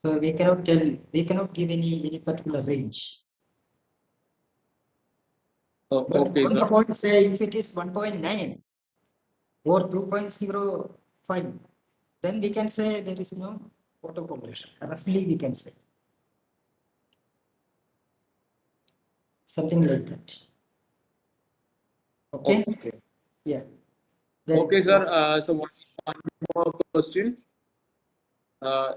So we cannot tell, we cannot give any particular range. Oh, But okay, on sir. the whole, say if it is 1.9 or 2.05, then we can say there is no autocorrelation. Roughly we can say something like that. Okay. Okay. Yeah. Then Okay, sir. So one more question.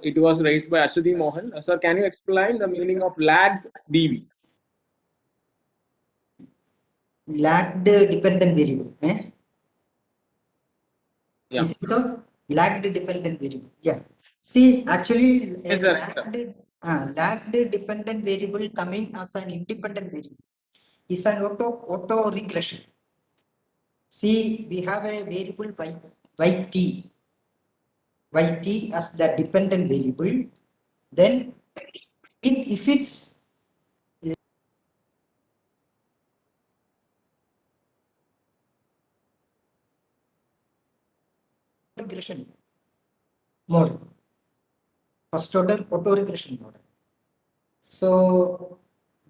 It was raised by Ashwini Mohan. Sir, can you explain the meaning of lagged DV? lagged dependent variable. Yeah. Is it so? Lagged dependent variable. Yeah. See, actually, Yes, sir. Yes, sir. lagged dependent variable coming as an independent variable is an auto regression. See, we have a variable yt as the dependent variable. Then, if it's regression model, first order auto regression model. So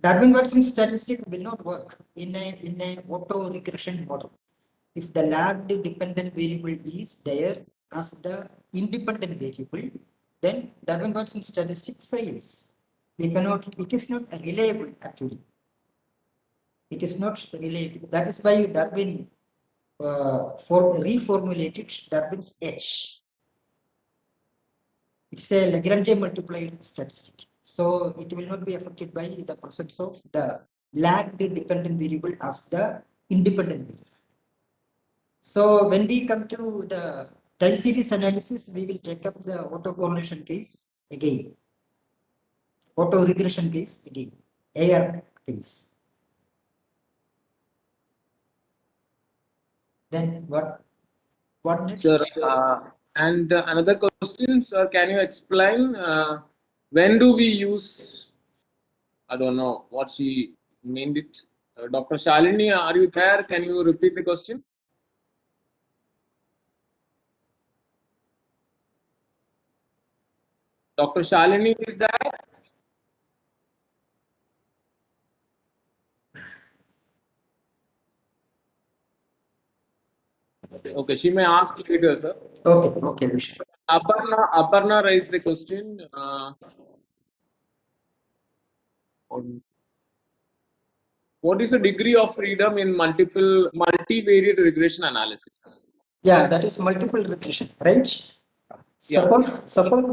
Darwin-Watson statistic will not work in a auto regression model. If the lagged dependent variable is there as the independent variable, then Darwin-Watson statistic fails. We cannot, it is not reliable actually. It is not reliable. That is why Darwin reformulated Darwin's H. It's a Lagrange multiplier statistic. So it will not be affected by the presence of the lagged dependent variable as the independent variable. So when we come to the time series analysis, we will take up the autocorrelation case again, auto regression case again, AR case. Then what next? Sir, and another question, sir, can you explain when do we use, I don't know what she meant it. Dr. Shalini, are you there? Can you repeat the question? Dr. Shalini is there? Okay, she may ask later, sir. Okay. Aparna raised the question. What is the degree of freedom in multivariate regression analysis? Yeah, that is multiple regression, right? Suppose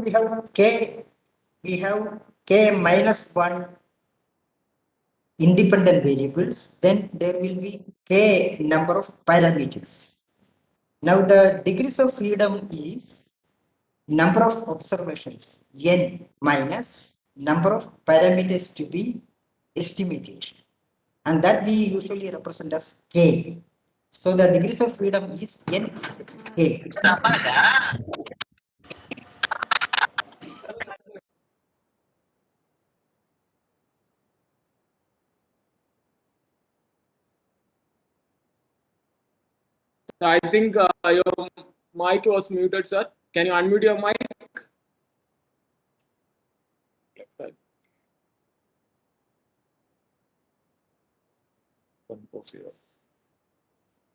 we have k minus 1 independent variables, then there will be k number of parameters. Now the degrees of freedom is number of observations n minus number of parameters to be estimated, and that we usually represent as k. So the degrees of freedom is n k. It's not I think your mic was muted, sir. Can you unmute your mic?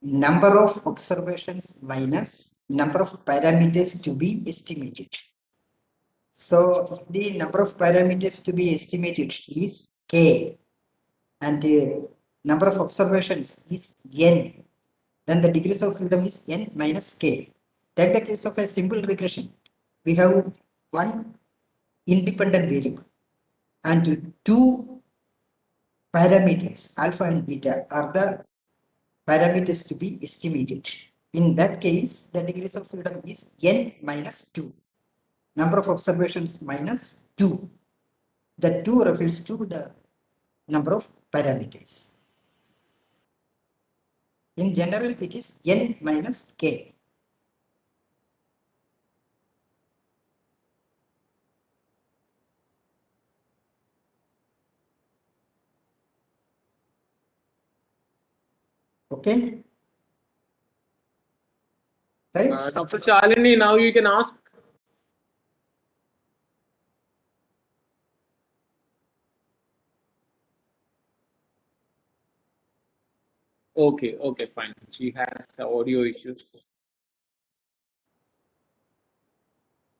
number of observations minus number of parameters to be estimated. So if the number of parameters to be estimated is k and the number of observations is n, then the degrees of freedom is n minus k. Take the case of a simple regression. We have one independent variable and two parameters, alpha and beta, are the parameters to be estimated. In that case, the degrees of freedom is n minus 2. Number of observations minus 2. The 2 refers to the number of parameters. In general, it is n minus k. Okay. Right? Dr. Shalini, now you can ask. Okay, okay, fine. She has audio issues.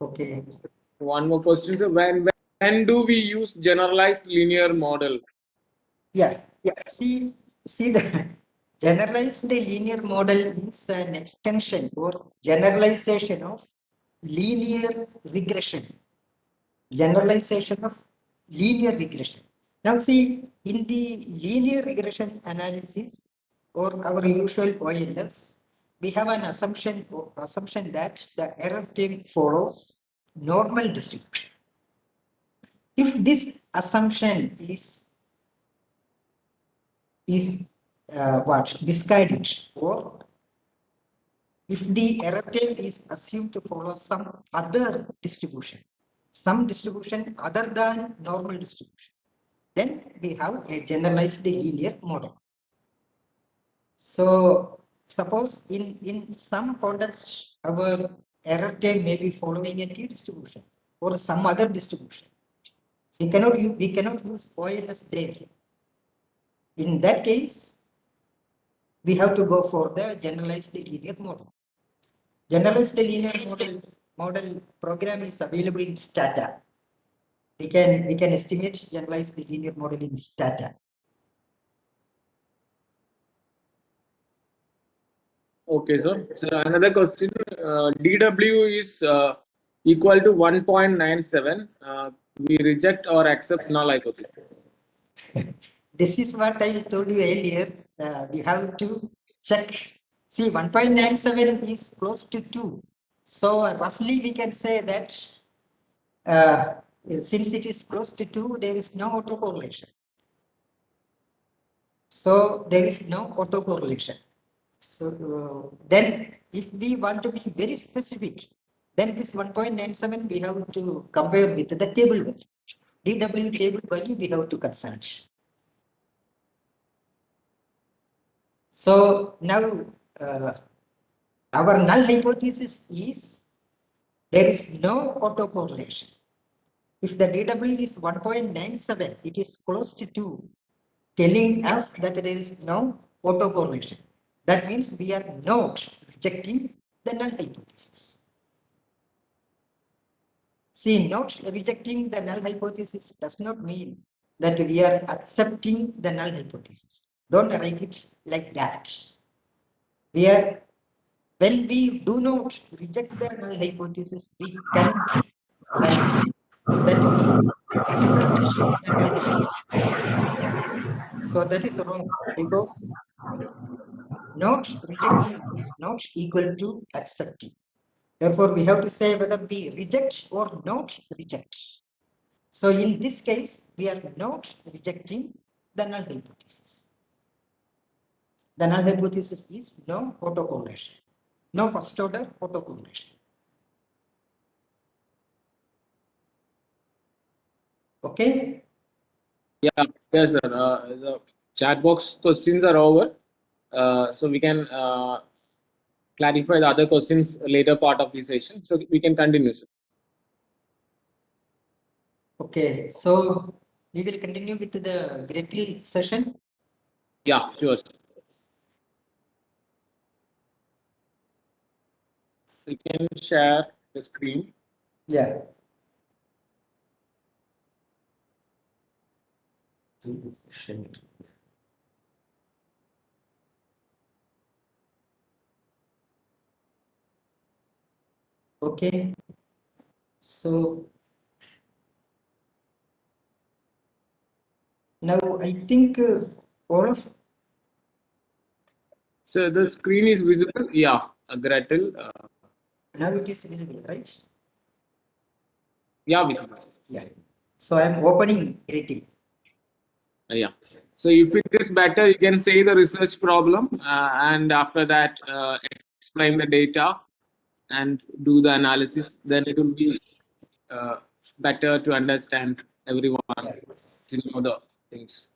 Okay. One more question. So when do we use generalized linear model? Yeah. See the generalized linear model is an extension or generalization of linear regression. Generalization of linear regression. Now see, in the linear regression analysis or our usual OLS, we have an assumption that the error term follows normal distribution. If this assumption is what discarded, or if the error term is assumed to follow some other distribution, some distribution other than normal distribution, then we have a generalized linear model. So suppose in some context our error term may be following a t distribution or some other distribution. We cannot use OLS there. In that case, we have to go for the generalized linear model. Generalized linear model program is available in Stata. We can estimate generalized linear model in Stata. Okay, sir. So another question. DW is equal to 1.97. We reject or accept null hypothesis. This is what I told you earlier. We have to check. See, 1.97 is close to 2. So roughly we can say that since it is close to 2, there is no autocorrelation. So there is no autocorrelation. So then if we want to be very specific, then this 1.97 we have to compare with the table value. DW table value we have to consult. So now our null hypothesis is there is no autocorrelation. If the DW is 1.97, it is close to 2, telling us that there is no autocorrelation. That means we are not rejecting the null hypothesis. See, not rejecting the null hypothesis does not mean that we are accepting the null hypothesis. Don't write it like that. When we do not reject the null hypothesis, we convey that we accept the null hypothesis. So that is wrong because not rejecting is not equal to accepting. Therefore, we have to say whether we reject or not reject. So in this case, we are not rejecting the null hypothesis. The null hypothesis is no autocorrelation, no first order autocorrelation. Okay. Yeah, yes, sir. The chat box questions are over. So we can clarify the other questions later part of the session. So we can continue, sir. Okay. So we will continue with the Gretl session. Yeah, sure. Sir. You can share the screen. Yeah. Okay. So now I think all of So the screen is visible. Yeah, Gretl. now it is visible, right? Yeah, visible. Yeah. So I'm opening Gretl. Yeah. So if it is better, you can say the research problem, and after that, explain the data and do the analysis. Then it will be better to understand everyone to know the things.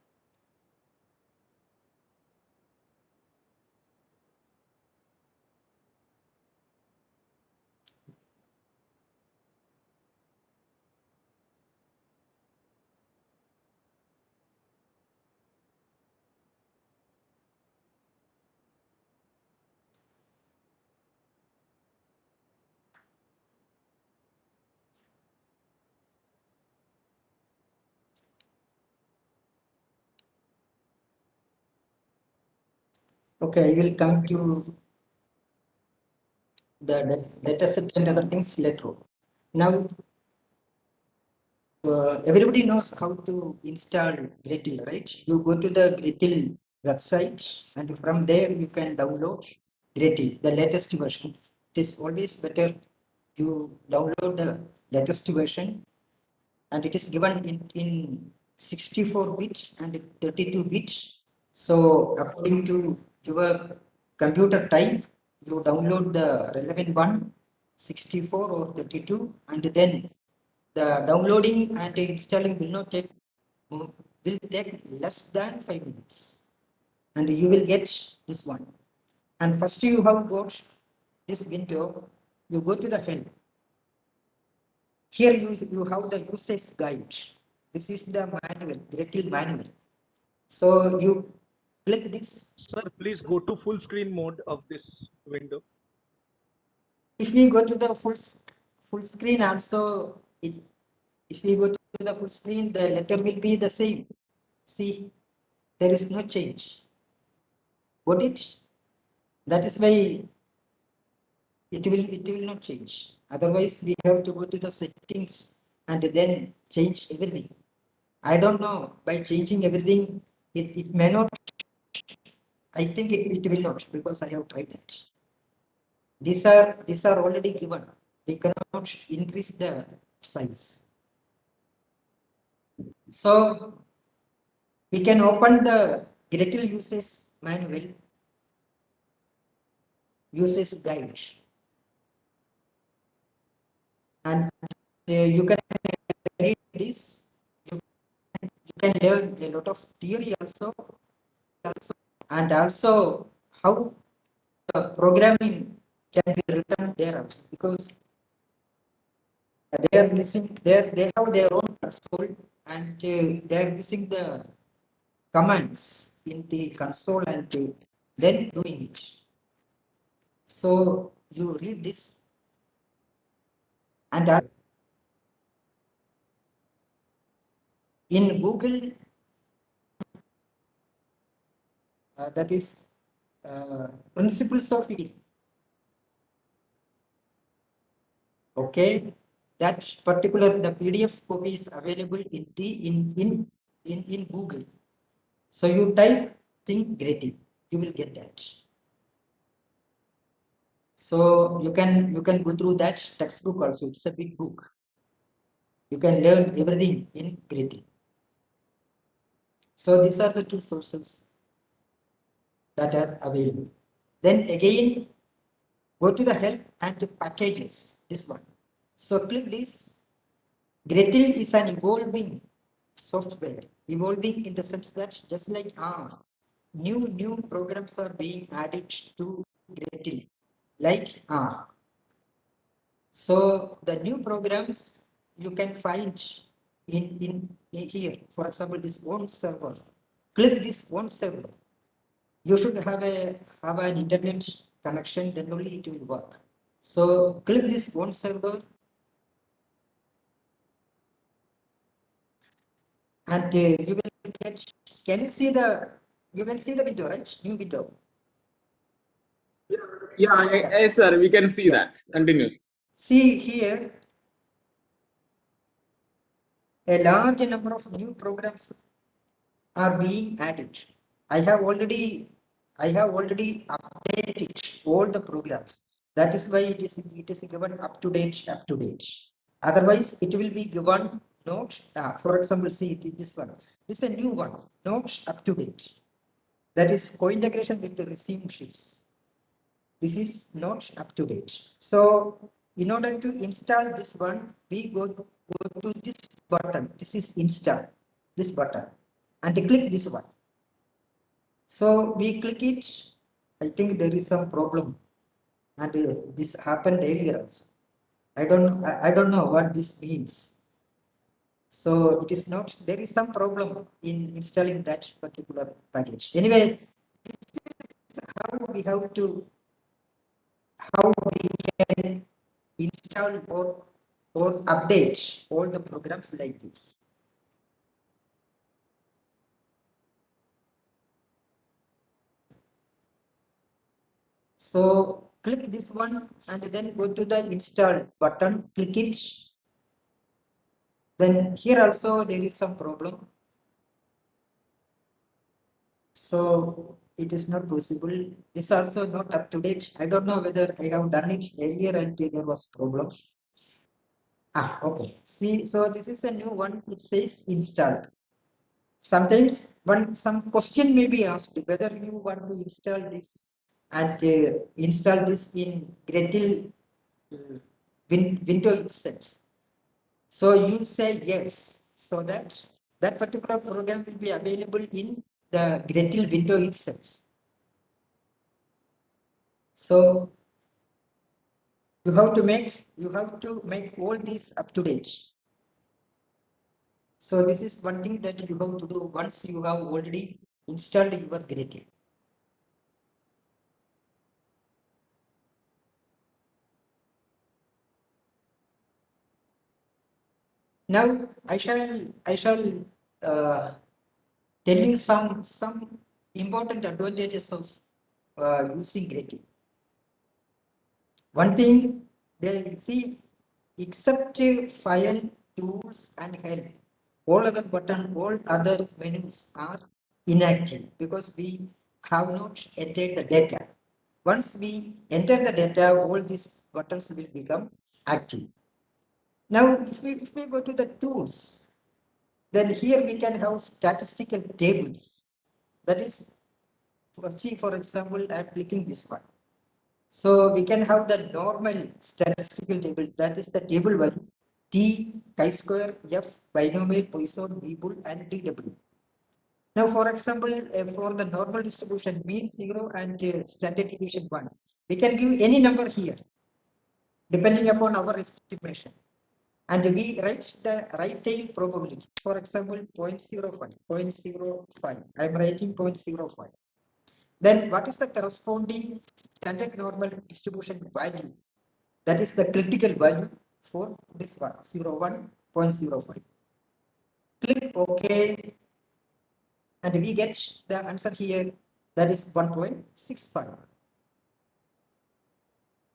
Okay, I will come to the data set and other things later on. Now, everybody knows how to install Gretl, right? You go to the Gretl website, and from there you can download Gretl, the latest version. It is always better you download the latest version, and it is given in 64-bit and 32-bit. So according to your computer type, you download the relevant one, 64 or 32, and then the downloading and installing will take less than 5 minutes, and you will get this one. And first you have got this window, you go to the help. Here you have the usage guide. This is the manual, Gretl manual. So you click this. Sir, please go to full screen mode of this window. If we go to the full screen also, if we go to the full screen, the letter will be the same. See, there is no change. Got it? That is why it will not change. Otherwise, we have to go to the settings and then change everything. I don't know, by changing everything, it may not, I think it will not, because I have tried that. These are already given. We cannot increase the size. So we can open the Gretl uses manual, uses guide, and you can read this. You can learn a lot of theory also, and also how the programming can be written there also, because they are using they have their own console, and they are using the commands in the console and then doing it. So you read this, and in Google, that is principles of eating. Okay, that particular the PDF copy is available in the in Google. So you type think Gretl, you will get that. So you can go through that textbook also. It's a big book. You can learn everything in Gretl. So these are the two sources that are available. Then again, go to the help and packages. This one. So click this. Gretl is an evolving software. Evolving in the sense that just like R, new programs are being added to Gretl, like R. So the new programs you can find in here. For example, this one server. Click this one server. You should have an internet connection, then only it will work. So click this one server, and you will get. Can you see the? You can see the window, right? New window. Yeah, yes, sir. We can see that. Continue. See here, a large number of new programs are being added. I have already updated all the programs. That is why it is given up to date. Otherwise, it will be given not. For example, see this one. This is a new one, not up to date. That is co-integration with the receiving ships. This is not up to date. So in order to install this one, we go to this button. This is install, this button, and click this one. So we click it. I think there is some problem, and this happened earlier also. I don't know what this means. So it is not, there is some problem in installing that particular package. Anyway, this is how we can install or update all the programs like this. So click this one and then go to the install button, click it. Then here also there is some problem. So it is not possible. This also not up to date. I don't know whether I have done it earlier and there was problem. Okay. See, so this is a new one. It says installed. Sometimes some question may be asked whether you want to install this and install this in Gretl window itself. So you say yes, so that that particular program will be available in the Gretl window itself. So you have to make all these up to date. So this is one thing that you have to do once you have already installed your Gretl. Now I shall tell you some important advantages of using Gretl. One thing they see, except file, tools, and help, all other menus are inactive because we have not entered the data. Once we enter the data, all these buttons will become active. Now, if we go to the tools, then here we can have statistical tables. That is, see, for example, I am clicking this one. So we can have the normal statistical table, that is the table value T, chi-square, F, binomial, Poisson, V-bull, and DW. Now, for example, for the normal distribution, mean 0 and standard deviation 1, we can give any number here, depending upon our estimation. And we write the right tail probability. For example, 0.05, 0.05. I am writing 0.05. Then what is the corresponding standard normal distribution value? That is the critical value for this one, 01.05. Click OK, and we get the answer here, that is 1.65.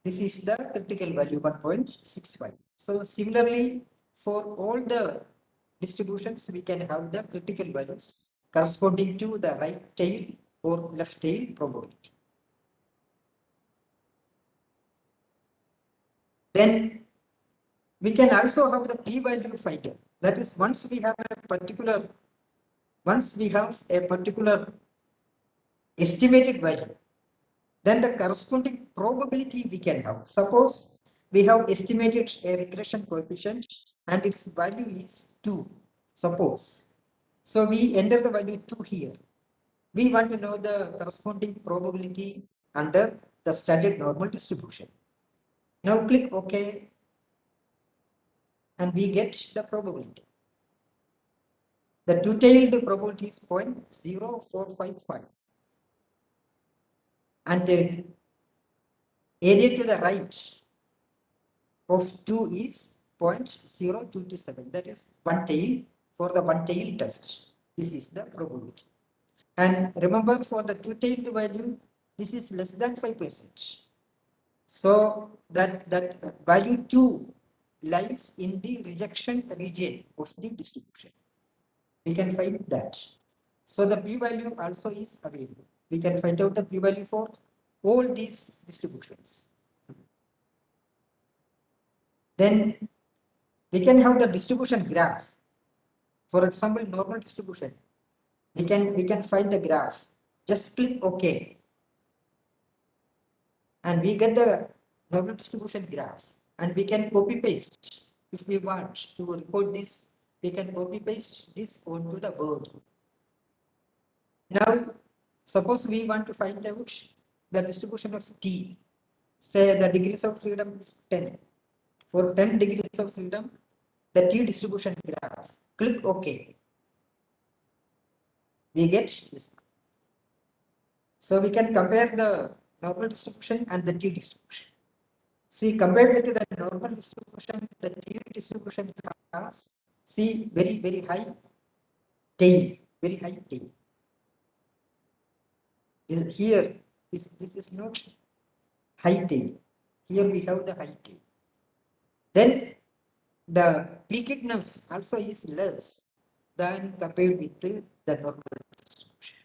This is the critical value, 1.65. So similarly, for all the distributions, we can have the critical values corresponding to the right tail or left tail probability. Then we can also have the p-value finder. That is, once we have a particular estimated value, then the corresponding probability we can have. Suppose we have estimated a regression coefficient and its value is 2. Suppose. So we enter the value 2 here. We want to know the corresponding probability under the standard normal distribution. Now click OK, and we get the probability. The two-tailed probability is 0.0455. And the area to the right of 2 is 0.0227. That is one tail for the one tail test. This is the probability. And remember, for the two-tailed value, this is less than 5%. So that value 2 lies in the rejection region of the distribution. We can find that. So the p-value also is available. We can find out the p-value for all these distributions. Then we can have the distribution graph. For example, normal distribution. We can find the graph. Just click OK, and we get the normal distribution graph. And we can copy paste. If we want to record this, we can copy paste this onto the board. Now, suppose we want to find out the distribution of T. Say the degrees of freedom is 10. For 10 degrees of freedom, the T distribution graph. Click OK. We get this. So we can compare the normal distribution and the T distribution. See, compared with the normal distribution, the T distribution has, see, very high tail, very high tail. Here, this is not high tail. Here we have the high tail. Then the peakedness also is less than compared with the normal distribution.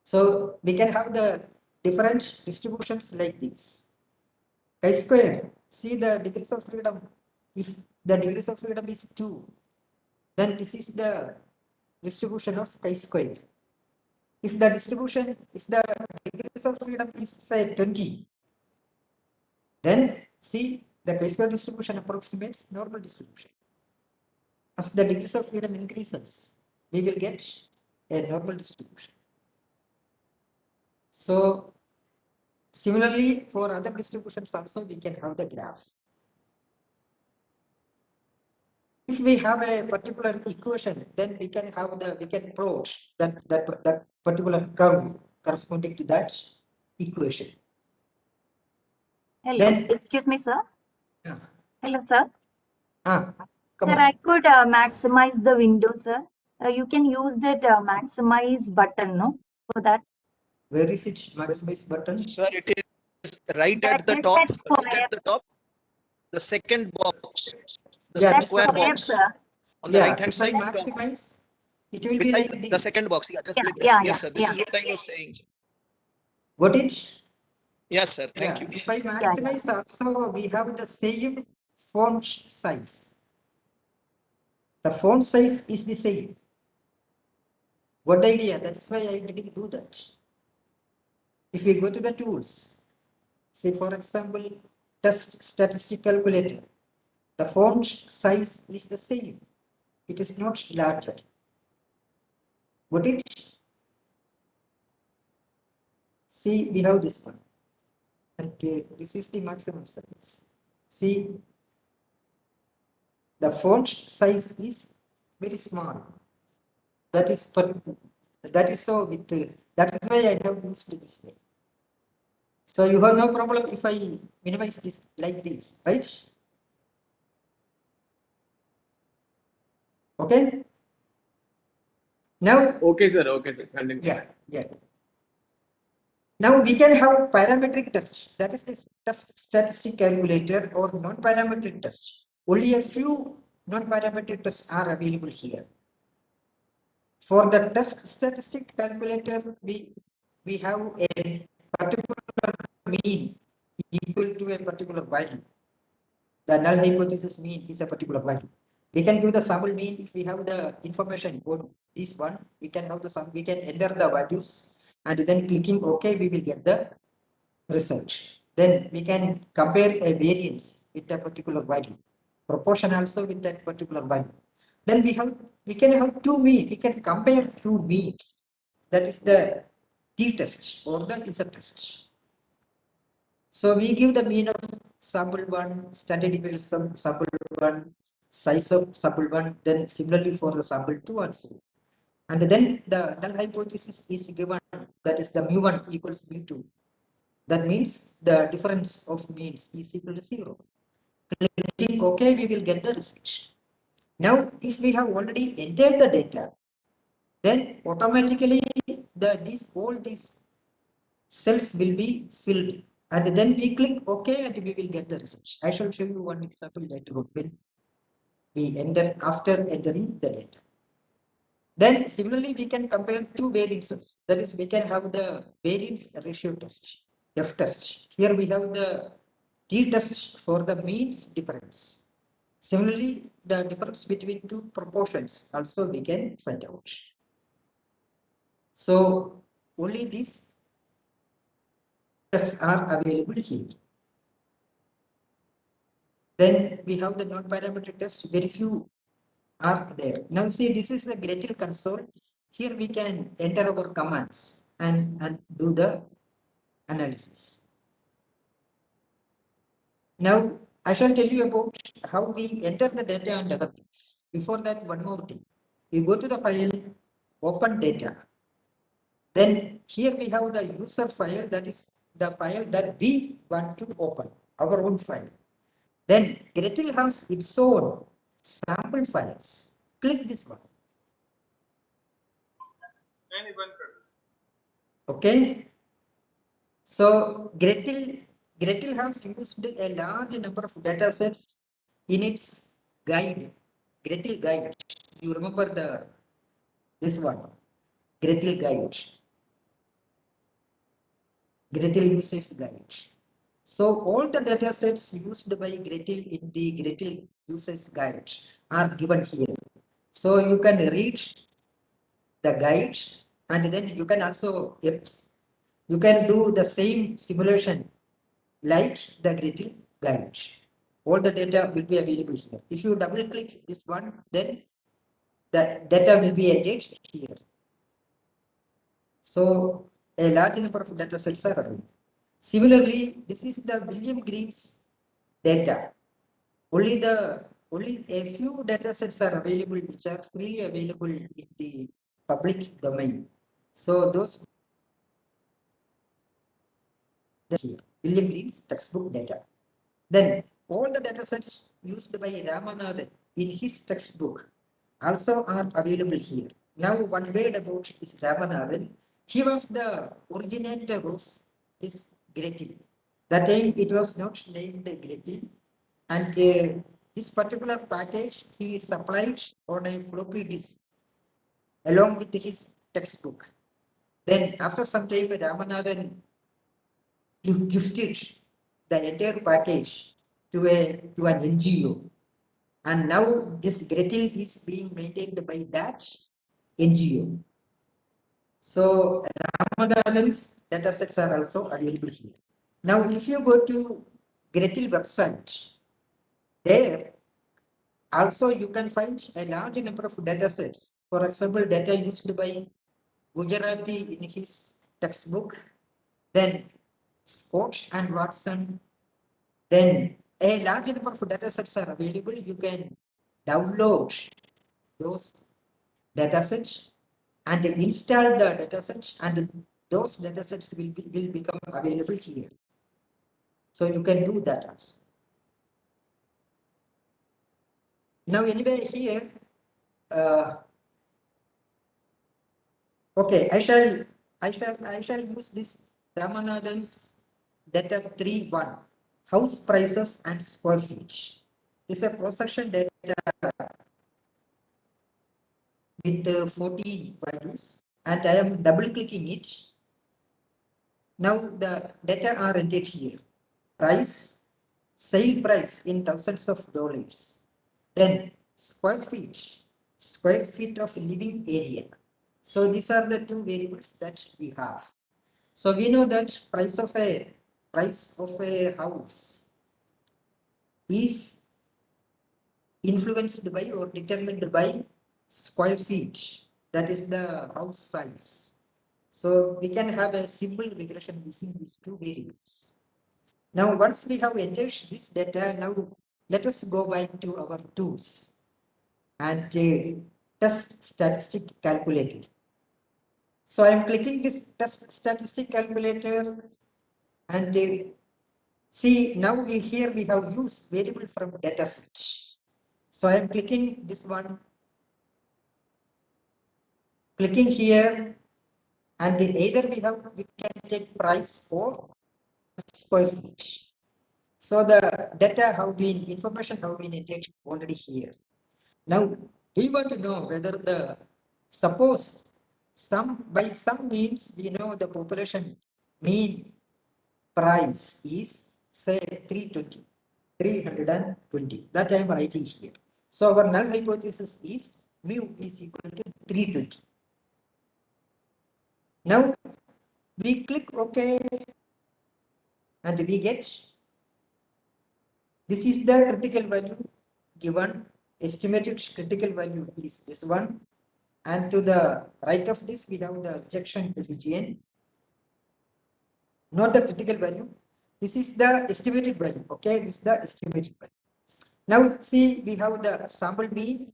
So we can have the different distributions like this. Chi-square, see the degrees of freedom. If the degrees of freedom is 2, then this is the distribution of chi-square. If the degrees of freedom is say 20, then see the chi-square distribution approximates normal distribution. As the degrees of freedom increases, we will get a normal distribution. So similarly, for other distributions also we can have the graph. If we have a particular equation, then we can plot that particular curve corresponding to that equation. Hello, Then, excuse me, sir. ah, Hello, sir. come Sir, on. I could maximize the window, sir. You can use that maximize button, no, for that. Where is it? Maximize button. Sir, it is right That at the is top. that Right square. at the top. The second box. The Yeah, That that's square what. square, box. sir. On the Yeah, right hand if I side. maximize, it will be Beside like the this. second box. Yeah, just Yeah, click that. yeah, Yes, yeah, sir. This yeah. is what I was saying. Got it? Yes, sir. Thank Yeah, you. if I maximize also, we have the same font size. The font size is the same. What the idea? That's why I didn't do that. If we go to the tools, say for example, test statistic calculator, the font size is the same. It is not larger. Got it? See, we have this one. And this is the maximum size. See, the font size is very small. That is so with that is why I have used this way. So you have no problem if I minimize this like this, right? Okay. Now, Okay, sir. Okay, sir. Continue. yeah. Now we can have parametric test. That is this test statistic calculator or non-parametric test. Only a few non-parametric tests are available here. For the test statistic calculator, we have a particular mean equal to a particular value. The null hypothesis mean is a particular value. We can give the sample mean if we have the information on this one. We can have the sum. We can enter the values and then clicking OK, we will get the result. Then we can compare a variance with a particular value, proportion also with that particular value. Then we can have two mean. We can compare two means. That is the t-test or the z-test. So we give the mean of sample 1, standard deviation sample 1, size of sample 1, then similarly for the sample 2 also. And then the null hypothesis is given, that is the mu1 equals mu2. That means the difference of means is equal to 0. Clicking OK, we will get the result. Now, if we have already entered the data, then automatically all these cells will be filled. And then we click OK and we will get the result. I shall show you one example later on when we enter after entering the data. Then similarly, we can compare two variances. That is, we can have the variance ratio test, F test. Here we have the T test for the means difference. Similarly, the difference between two proportions also we can find out. So only these tests are available here. Then we have the non-parametric test, very few are there. Now see, this is the Gretl console. Here we can enter our commands and do the analysis. Now I shall tell you about how we enter the data and other things. Before that, one more thing. We go to the file, open data. Then here we have the user file, that is the file that we want to open, our own file. Then Gretl has its own sample files. Click this one. Okay. So Gretl Gretl has used a large number of data sets in its guide, Gretl guide. You remember this one, Gretl guide, Gretl uses guide. So all the data sets used by Gretl in the Gretl uses guide are given here. So you can read the guide, and then you can also you can do the same simulation like the Gretl guide. All the data will be available here. If you double click this one, then the data will be added here. So a large number of data sets are available. Similarly, this is the William Green's data. Only a few data sets are available which are freely available in the public domain. So those here, William Green's textbook data. Then all the data sets used by Ramanathan in his textbook also are available here. Now one word about this Ramanathan. He was the originator of this Gretl. That time it was not named Gretl, and this particular package he supplied on a floppy disk along with his textbook. Then after some time Ramanathan gifted the entire package to an NGO, and now this Gretl is being maintained by that NGO. So Ramanathan's data sets are also available here. Now, if you go to Gretl website, there also you can find a large number of data sets. For example, data used by Gujarati in his textbook, then Scott and Watson. Then a large number of data sets are available. You can download those data sets and install the data sets, and those data sets will become available here. So you can do that also. Now anyway here, okay, I shall use this Ramanathan's data 3.1, house prices and square feet. This is a cross-section data with 14 values, and I am double clicking it. Now the data are entered here. Price, sale price in thousands of dollars. Then square feet of living area. So these are the two variables that we have. So we know that price of a house is influenced by or determined by square feet. That is the house size. So we can have a simple regression using these two variables. Now, once we have entered this data, now let us go back to our tools and test statistic calculator. So I am clicking this test statistic calculator, and see now here we have used variable from dataset. So I am clicking this one, clicking here, and either we can take price or square feet. So the data have been, information have been entered already here. Now we want to know whether suppose by some means we know the population mean price is say 320. That I am writing here. So our null hypothesis is mu is equal to 320. Now we click OK, and we get this is the critical value given. Estimated critical value is this one, and to the right of this we have the rejection region, not the critical value. This is the estimated value. Okay, this is the estimated value. Now see, we have the sample mean,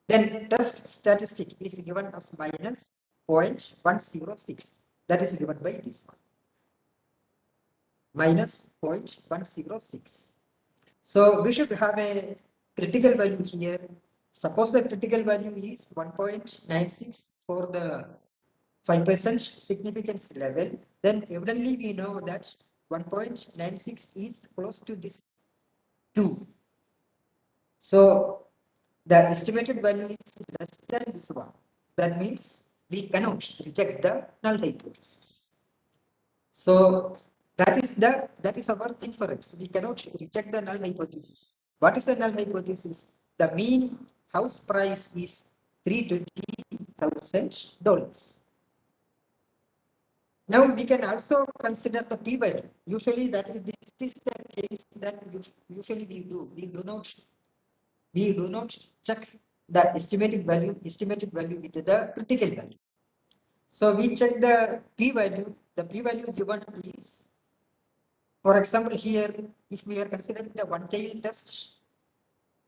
then test statistic is given as minus 0.106. That is given by this one, minus 0.106. So we should have a critical value here. Suppose the critical value is 1.96 for the 5% significance level, then evidently we know that 1.96 is close to this 2. So the estimated value is less than this one. That means we cannot reject the null hypothesis. So that is our inference. We cannot reject the null hypothesis. What is the null hypothesis? The mean house price is $320,000. Now we can also consider the p-value. Usually this is the case that usually we do. We do not check the estimated value with the critical value. So we check the p-value. The p-value given is, for example, here if we are considering the one-tailed test,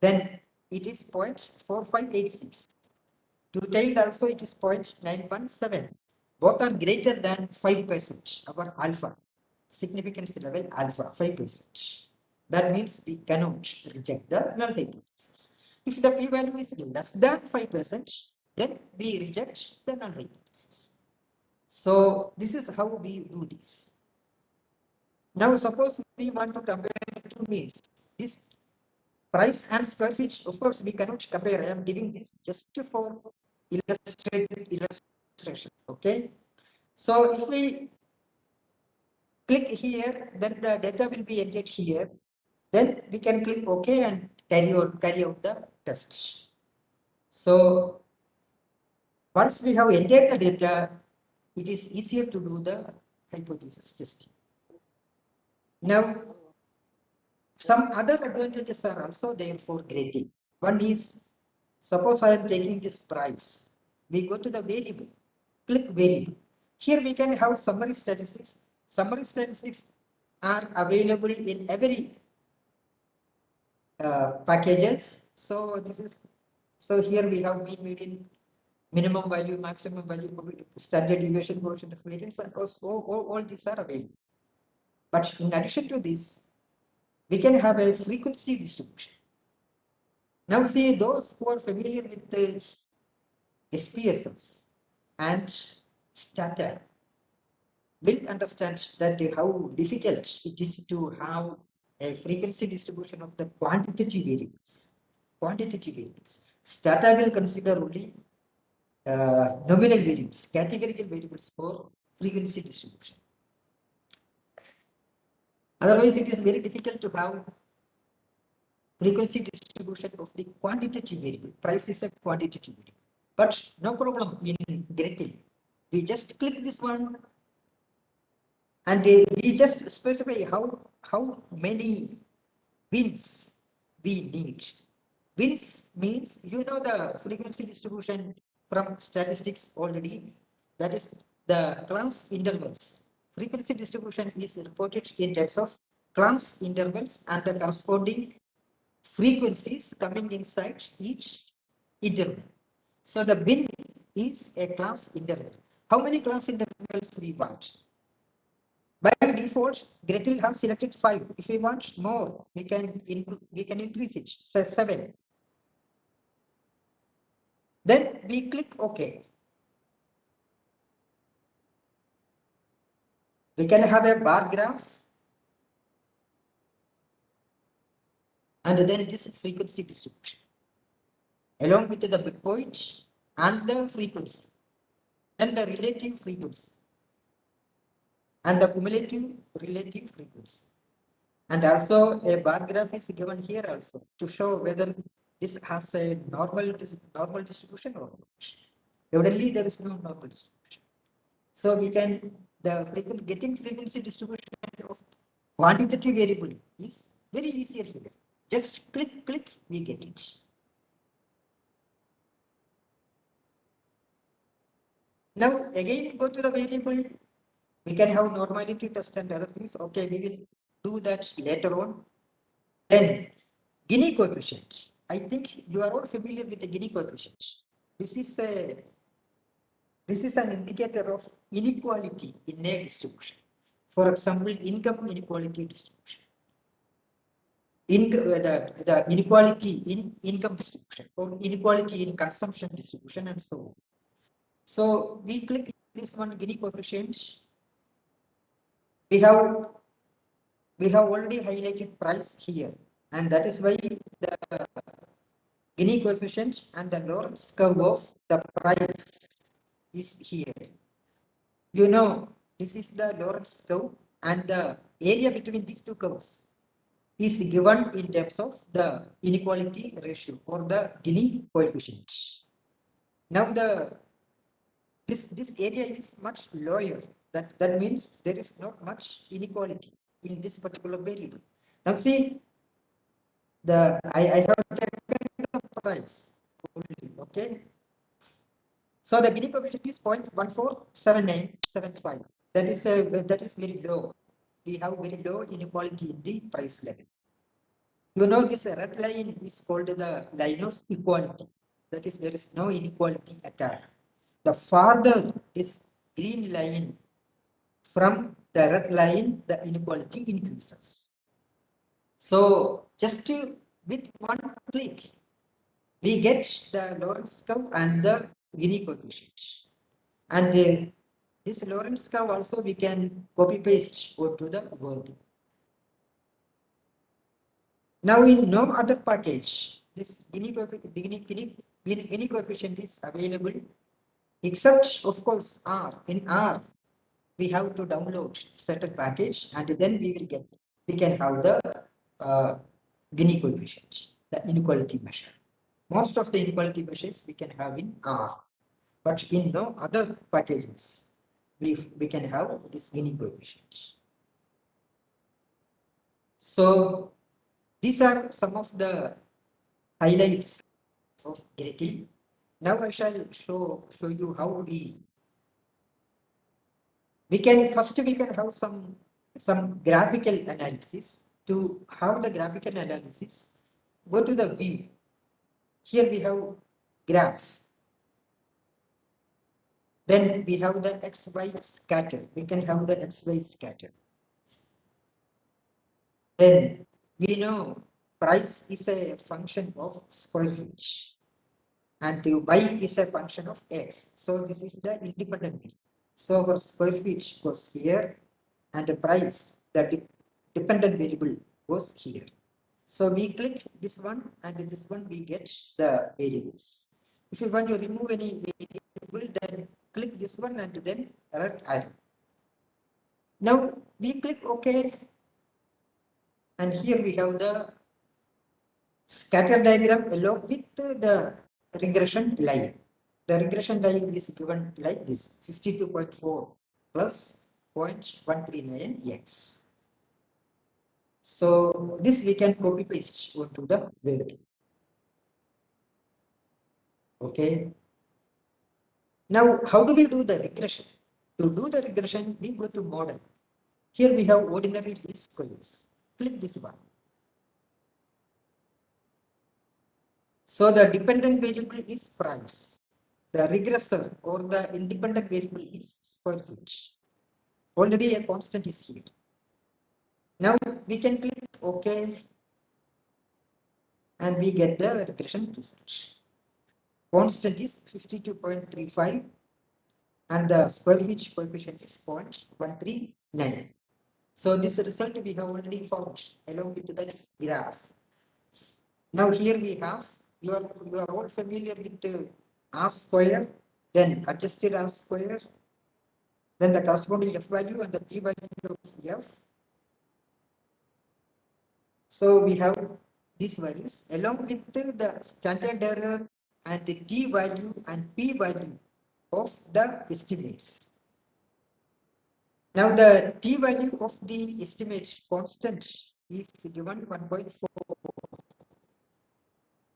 then it is 0.4586. Two-tailed also it is 0.917. Both are greater than 5%. Our alpha significance level alpha 5%. That means we cannot reject the null hypothesis. If the p-value is less than 5%, then we reject the null hypothesis. So this is how we do this. Now suppose we want to compare two means. This price and square feet, of course we cannot compare. I am giving this just for illustration. Okay. So if we click here, then the data will be entered here. Then we can click OK and carry out the test. So once we have entered the data, it is easier to do the hypothesis testing. Now, some other advantages are also there for grading. One is, suppose I am taking this price. We go to the variable, click variable. Here we can have summary statistics. Summary statistics are available in every packages. So here we have mean, median, minimum value, maximum value, standard deviation, coefficient of variance, and all these are available. But in addition to this, we can have a frequency distribution. Now see, those who are familiar with the SPSS and STATA will understand that how difficult it is to have a frequency distribution of the quantitative variables. STATA will consider only nominal variables, categorical variables for frequency distribution. Otherwise, it is very difficult to have frequency distribution of the quantitative variable. Price is a quantitative variable. But no problem in Gretl. We just click this one and we just specify how many wins we need. Wins means the frequency distribution from statistics already. That is the class intervals. Frequency distribution is reported in terms of class intervals and the corresponding frequencies coming inside each interval. So the bin is a class interval. How many class intervals we want? By default, Gretl has selected 5. If we want more, we can increase it. Say 7. Then we click OK. We can have a bar graph. And then this frequency distribution along with the midpoint and the frequency and the relative frequency and the cumulative relative frequency. And also a bar graph is given here also to show whether this has a normal distribution or not. Evidently, there is no normal distribution. So we can getting frequency distribution of quantitative variable is very easier here. Just click, we get it. Now again go to the variable. We can have normality test and other things. Okay, we will do that later on. Then Gini coefficient. I think you are all familiar with the Gini coefficient. This is an indicator of inequality in a distribution. For example, income inequality distribution. The inequality in income distribution or inequality in consumption distribution and so on. So we click this one Gini coefficient. We have we have already highlighted price here, and that is why the Gini coefficient and the Lorentz curve of the price is here. You know, this is the Lorentz curve, and the area between these two curves is given in terms of the inequality ratio or the Gini coefficient. Now this area is much lower. That means there is not much inequality in this particular variable. Now see, I have taken the price only, okay. So the Gini coefficient is 0.147975. That is very low. We have very low inequality in the price level. You know, this red line is called the line of equality. That is, there is no inequality at all. The farther this green line from the red line, the inequality increases. So just with one click, we get the Lorentz curve and the Gini coefficient. And this Lorentz curve also we can copy paste to the Word. Now in no other package, this Gini coefficient is available, except of course R. In R, we have to download certain package, and then we can have the Gini coefficient, the inequality measure. Most of the inequality measures we can have in R, but in no other packages we can have this Gini coefficient. So these are some of the highlights of Gretl. Now I shall show you how we can have some graphical analysis. To have the graphical analysis, go to the view. Here we have graph. Then we have the XY scatter. We can have the XY scatter. Then we know price is a function of square root, and y is a function of x. So this is the independent variable. So our square root goes here, and the price, the dependent variable, goes here. So we click this one, and this one we get the variables. If you want to remove any variable, then click this one and then right arrow. Now we click OK, and here we have the scatter diagram along with the regression line. The regression line is given like this: 52.4 plus 0.139x. So this we can copy paste to the Word. Okay. Now, how do we do the regression? To do the regression, we go to model. Here we have ordinary least squares. Click this one. So the dependent variable is price. The regressor or the independent variable is square root. Already a constant is here. Now we can click OK, and we get the regression result. Constant is 52.35, and the square root coefficient is 0.139. So this result we have already found along with the graph. Now here we have, you are all familiar with R square, then adjusted R square, then the corresponding F value and the P value of F. So we have these values along with the standard error and the T value and P value of the estimates. Now the T value of the estimate constant is given 1.4.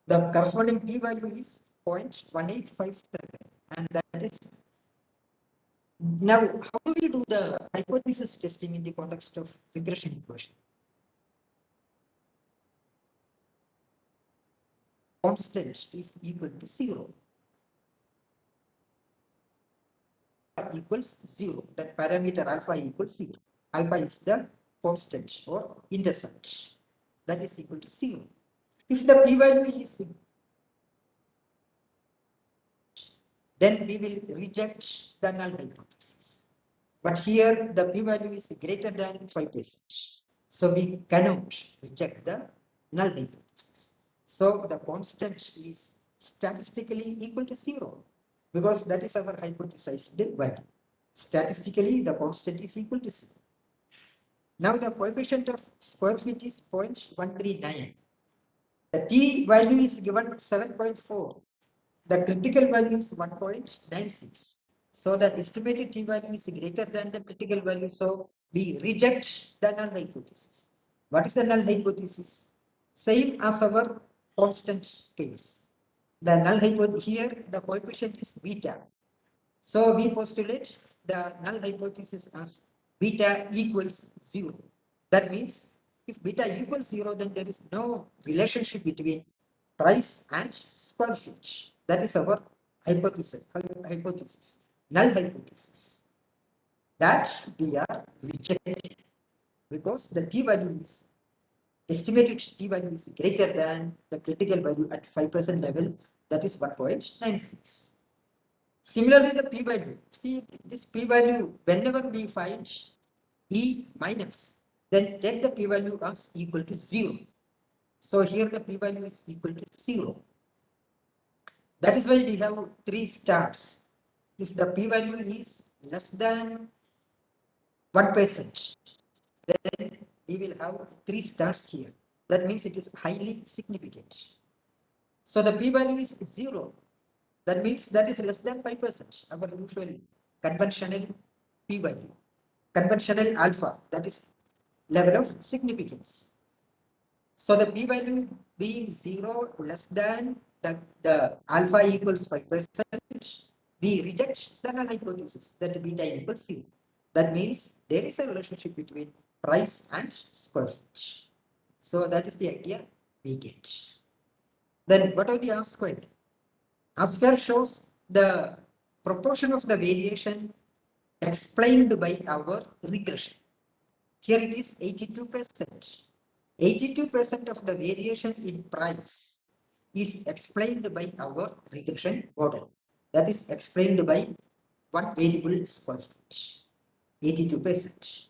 The corresponding P value is 0.1857, and that is. Now, how do we do the hypothesis testing in the context of regression equation? Constant is equal to 0. Equals 0. That parameter alpha equals 0. Alpha is the constant or intercept. That is equal to 0. If the P value is, then we will reject the null hypothesis. But here the P value is greater than 5%. So we cannot reject the null hypothesis. So the constant is statistically equal to 0 because that is our hypothesized value. Statistically, the constant is equal to 0. Now the coefficient of square feet is 0.139. The t value is given 7.4. The critical value is 1.96. So the estimated t value is greater than the critical value. So we reject the null hypothesis. What is the null hypothesis? Same as our constant case. The null hypothesis here, the coefficient is beta. So we postulate the null hypothesis as beta equals 0. That means if beta equals 0, then there is no relationship between price and square feet. That is our hypothesis, null hypothesis. That we are rejecting because the t value is estimated t value is greater than the critical value at 5% level, that is 1.96. Similarly, the p-value. See, this p-value, whenever we find E minus, then take the p-value as equal to 0. So here the p-value is equal to 0. That is why we have 3 stars. If the p-value is less than 1%, then we will have 3 stars here. That means it is highly significant. So the p-value is 0. That means that is less than 5%, our usual conventional p-value, conventional alpha, that is level of significance. So the p-value being 0 less than the alpha equals 5%, we reject the null hypothesis that beta equals 0. That means there is a relationship between price and square feet. So that is the idea we get. Then what are the R square? R square shows the proportion of the variation explained by our regression. Here it is 82%. 82% of the variation in price is explained by our regression model. That is explained by one variable square feet. 82%.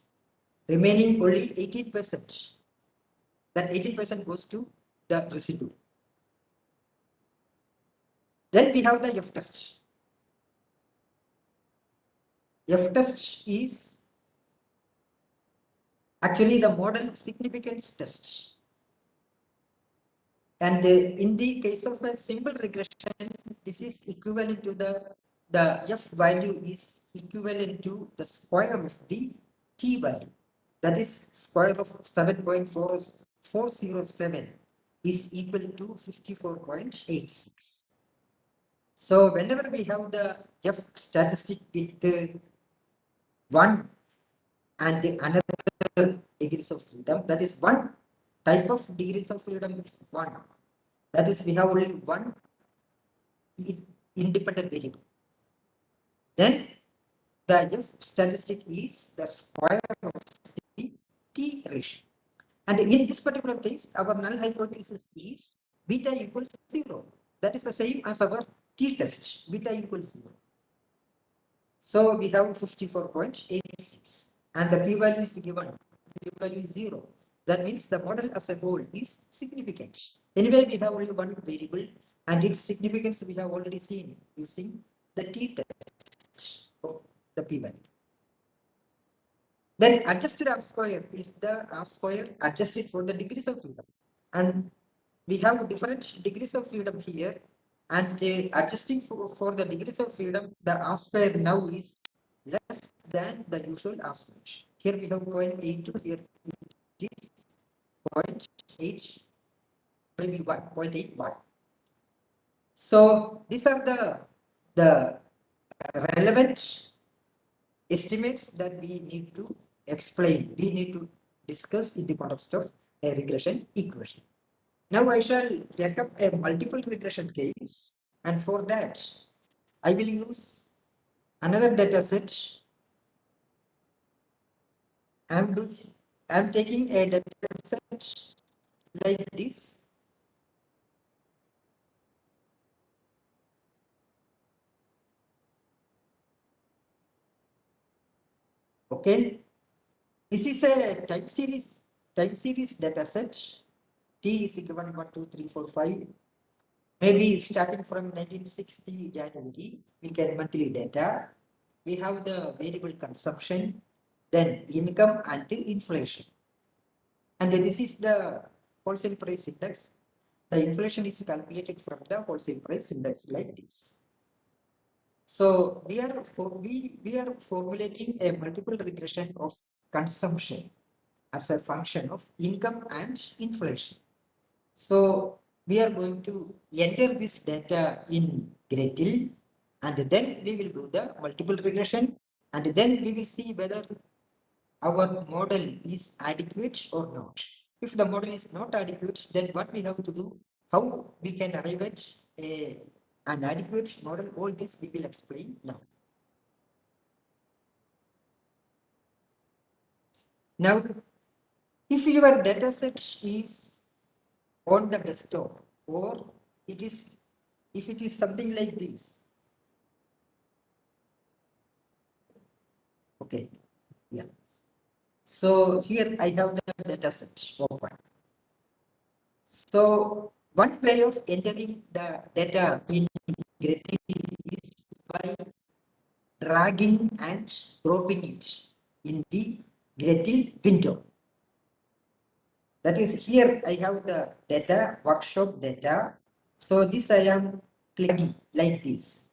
Remaining only 18%. That 18% goes to the residual. Then we have the F test. F test is actually the model significance test. And in the case of a simple regression, this is equivalent to the F value is equivalent to the square of the T value. That is square of 7.407 is equal to 54.86. So whenever we have the F statistic with 1 and another degrees of freedom, that is one type of degrees of freedom is 1. That is, we have only one independent variable. Then the F statistic is the square of the T ratio. And in this particular case, our null hypothesis is beta equals 0. That is the same as our T test, beta equals 0. So we have 54.86 and the p-value is given, p-value is 0. That means the model as a whole is significant. Anyway, we have only one variable and its significance we have already seen using the t-test of the p-value. Then adjusted R square is the R square adjusted for the degrees of freedom. And we have different degrees of freedom here. And adjusting for the degrees of freedom, the R square now is less than the usual R square. Here we have 0.82, here it is 0.8, maybe 1.81. So these are the relevant estimates that we need to explain, we need to discuss in the context of a regression equation. Now I shall take up a multiple regression case, and for that I will use another data set. I'm taking a data set like this. Okay, this is a time series time series data set. T is given 1, 2, 3, 4, 5. Maybe starting from 1960 January, we get monthly data. We have the variable consumption, then income and inflation. And this is the wholesale price index. The inflation is calculated from the wholesale price index like this. So we are formulating a multiple regression of consumption as a function of income and inflation. So we are going to enter this data in Gretl, and then we will do the multiple regression, and then we will see whether our model is adequate or not. If the model is not adequate, then what we have to do, how we can arrive at an adequate model, all this we will explain now. Now, if your data set is on the desktop, or it is, if it is something like this, okay, yeah. So here I have the data set open. So one way of entering the data in Gretl is by dragging and dropping it in the Gretl window. That is, here I have the data, workshop data. So this I am clicking like this.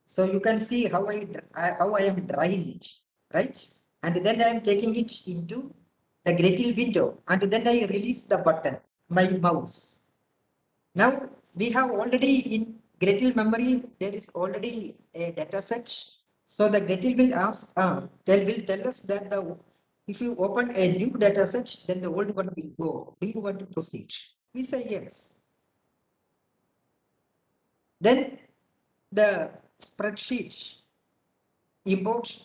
So you can see how I am dragging it, right? And then I am taking it into the Gretl window, and then I release the button, my mouse. Now we have already in Gretl memory, there is already a data set. So the Gretl will ask, will tell us that if you open a new data set, then the old one will go. Do you want to proceed? We say yes. Then the spreadsheet, import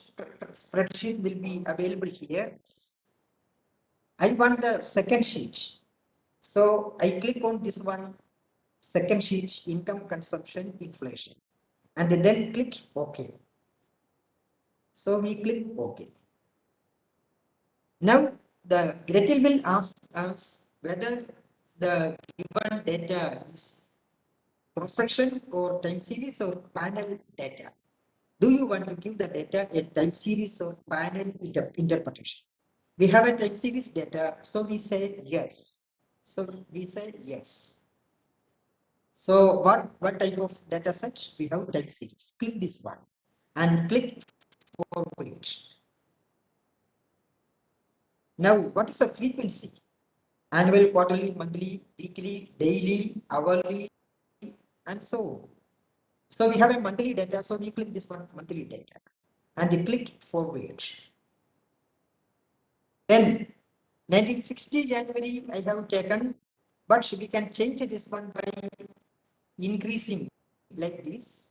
spreadsheet will be available here. I want the second sheet. So I click on this one, second sheet, income, consumption, inflation, and then click OK. So we click OK. Now the Gretl will ask us whether the given data is cross-section or time series or panel data. Do you want to give the data a time series or panel interpretation? We have a time series data, so we say yes. So we say yes. So what type of data set? We have time series. Click this one and click forward. Now, what is the frequency? Annual, quarterly, monthly, weekly, daily, hourly, and so on. So we have a monthly data, so we click this one, monthly data, and you click forward. Then 1960 January I have taken, but we can change this one by increasing like this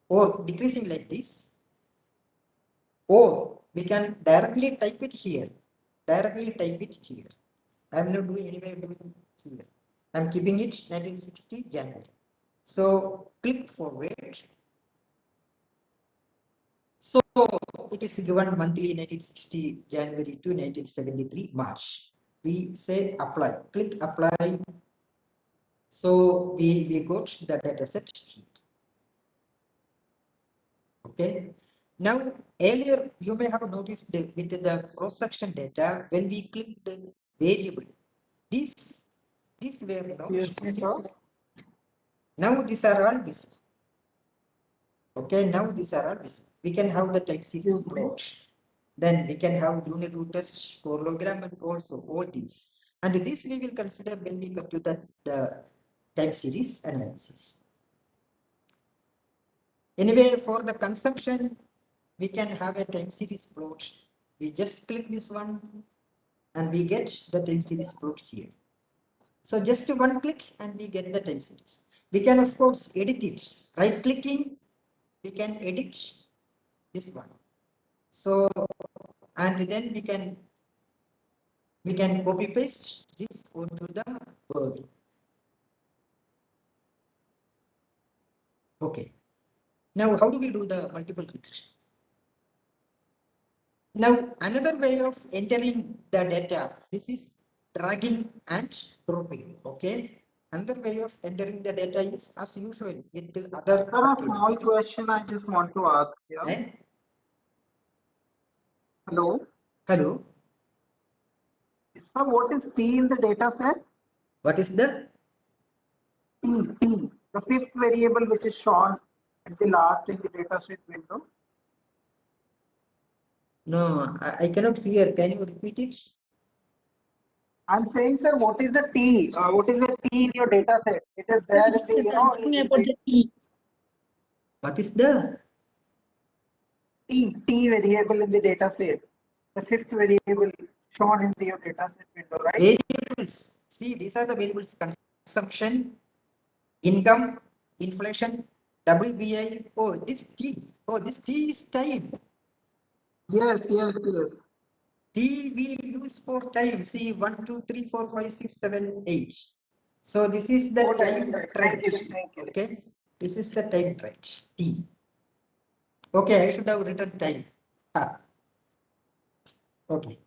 or decreasing like this, or we can directly type it here. Directly type it here. I am not doing anywhere doing here. I am keeping it 1960 January. So click forward. So it is given monthly 1960 January to 1973 March. We say apply. Click apply. So we got the data set here. Okay. Now earlier you may have noticed with the cross-section data, when we click the variable, these were not visible. Now these are all visible. Okay, now these are all visible. We can have the time series plot. Then we can have unit root test, parallelogram, and also all these. And this we will consider when we come to the time series analysis. Anyway, for the consumption, we can have a time series plot. We just click this one and we get the time series plot here. So just one click and we get the time series. We can of course edit it. Right clicking, we can edit this one. So, and then we can copy paste this onto the Word. Okay. Now, how do we do the multiple regression? Now, another way of entering the data, this is dragging and dropping. Okay. Another way of entering the data is as usual with the other Sir, a small packages. question I just want to ask here. Eh? Hello. Hello. Sir, what is T in the data set? What is the T, the fifth variable which is shown at the last in the data set window. no? I cannot hear. Can you repeat it? I'm saying, sir, what is the T? What is the T in your data set? It is Sir, there in he the, is asking in about the T. What is the T variable in the data set. The fifth variable shown in your data set window, right? variables? See, these are the variables: consumption, income, inflation, WBI. Oh, this T. Oh, this T is time. Yes. T we use for time. See, 1, 2, 3, 4, 5, 6, 7, 8. So this is the Okay, time thank trend. you, thank you. Okay, this is the time trend. T. Okay, I should have written time. Ah. Okay.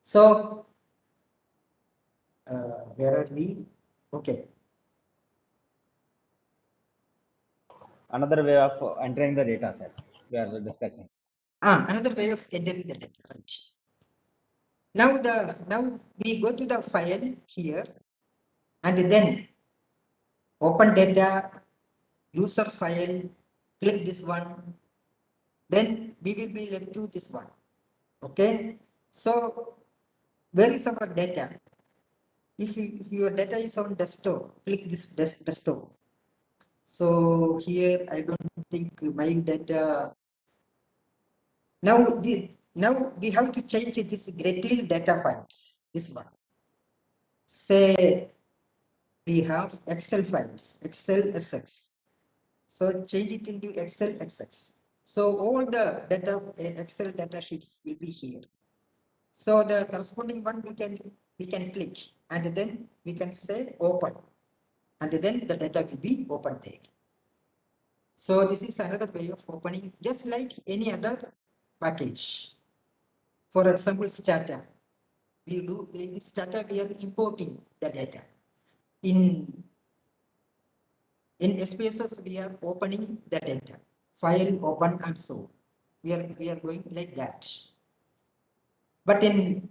So where are we? Okay. Another way of entering the data set we are discussing. Another way of entering the data. Right. Now we go to the file here, and then open data, user file, click this one, then we will be led to this one. Okay, so where is our data? If your data is on desktop, click this desktop. So here I don't think my data. Now we have to change this Gretl data files. This one. Say we have Excel files, Excel SX. So change it into Excel SX. So all the data Excel data sheets will be here. So the corresponding one we can click, and then we can say open, and then the data will be open there. So this is another way of opening, just like any other package. For example, Stata. In Stata we are importing the data. In SPSS we are opening the data. File open and so. We are going like that. But in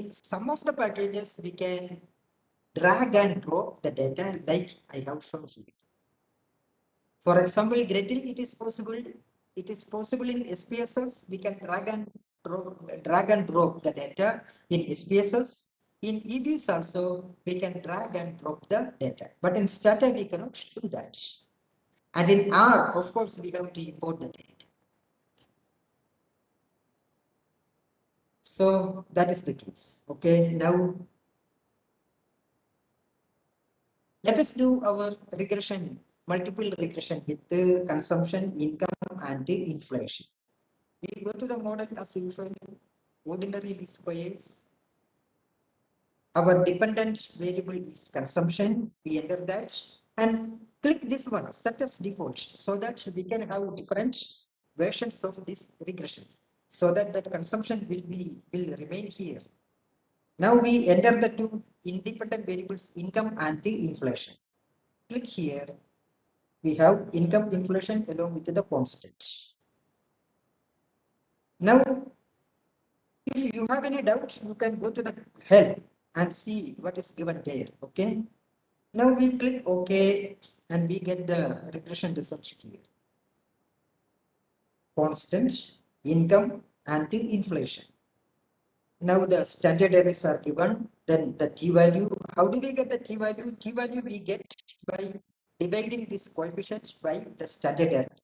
some of the packages we can drag and drop the data like I have shown here. For example, Gretl, it is possible in SPSS. We can drag and drop the data in SPSS. In EBS also, we can drag and drop the data. But in Stata, we cannot do that. And in R, of course, we have to import the data. So that is the case. Okay, now let us do our regression, multiple regression with the consumption, income, and the inflation. We go to the model as usual, ordinary least squares. Our dependent variable is consumption. We enter that and click this one, set as default, so that we can have different versions of this regression, so that the consumption will remain here. Now we enter the two independent variables, income and the inflation. Click here. We have income, inflation along with the constant. Now, if you have any doubt, you can go to the help and see what is given there. Okay. Now we click OK and we get the regression result here. Constant, income, and the inflation. Now the standard errors are given. Then the t-value. How do we get the t-value? T-value we get by dividing this coefficient by the standard error.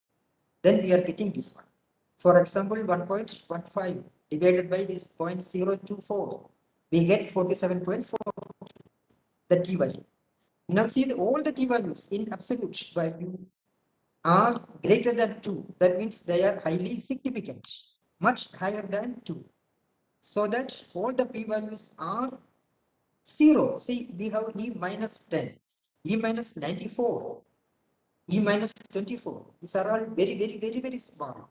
Then we are getting this one. For example, 1.15 divided by this 0.024, we get 47.4, the t-value. Now see all the t-values in absolute value are greater than 2. That means they are highly significant, much higher than 2. So that all the p-values are 0. See, we have E minus 10, E minus 94, E minus 24. These are all very, very, very, very small.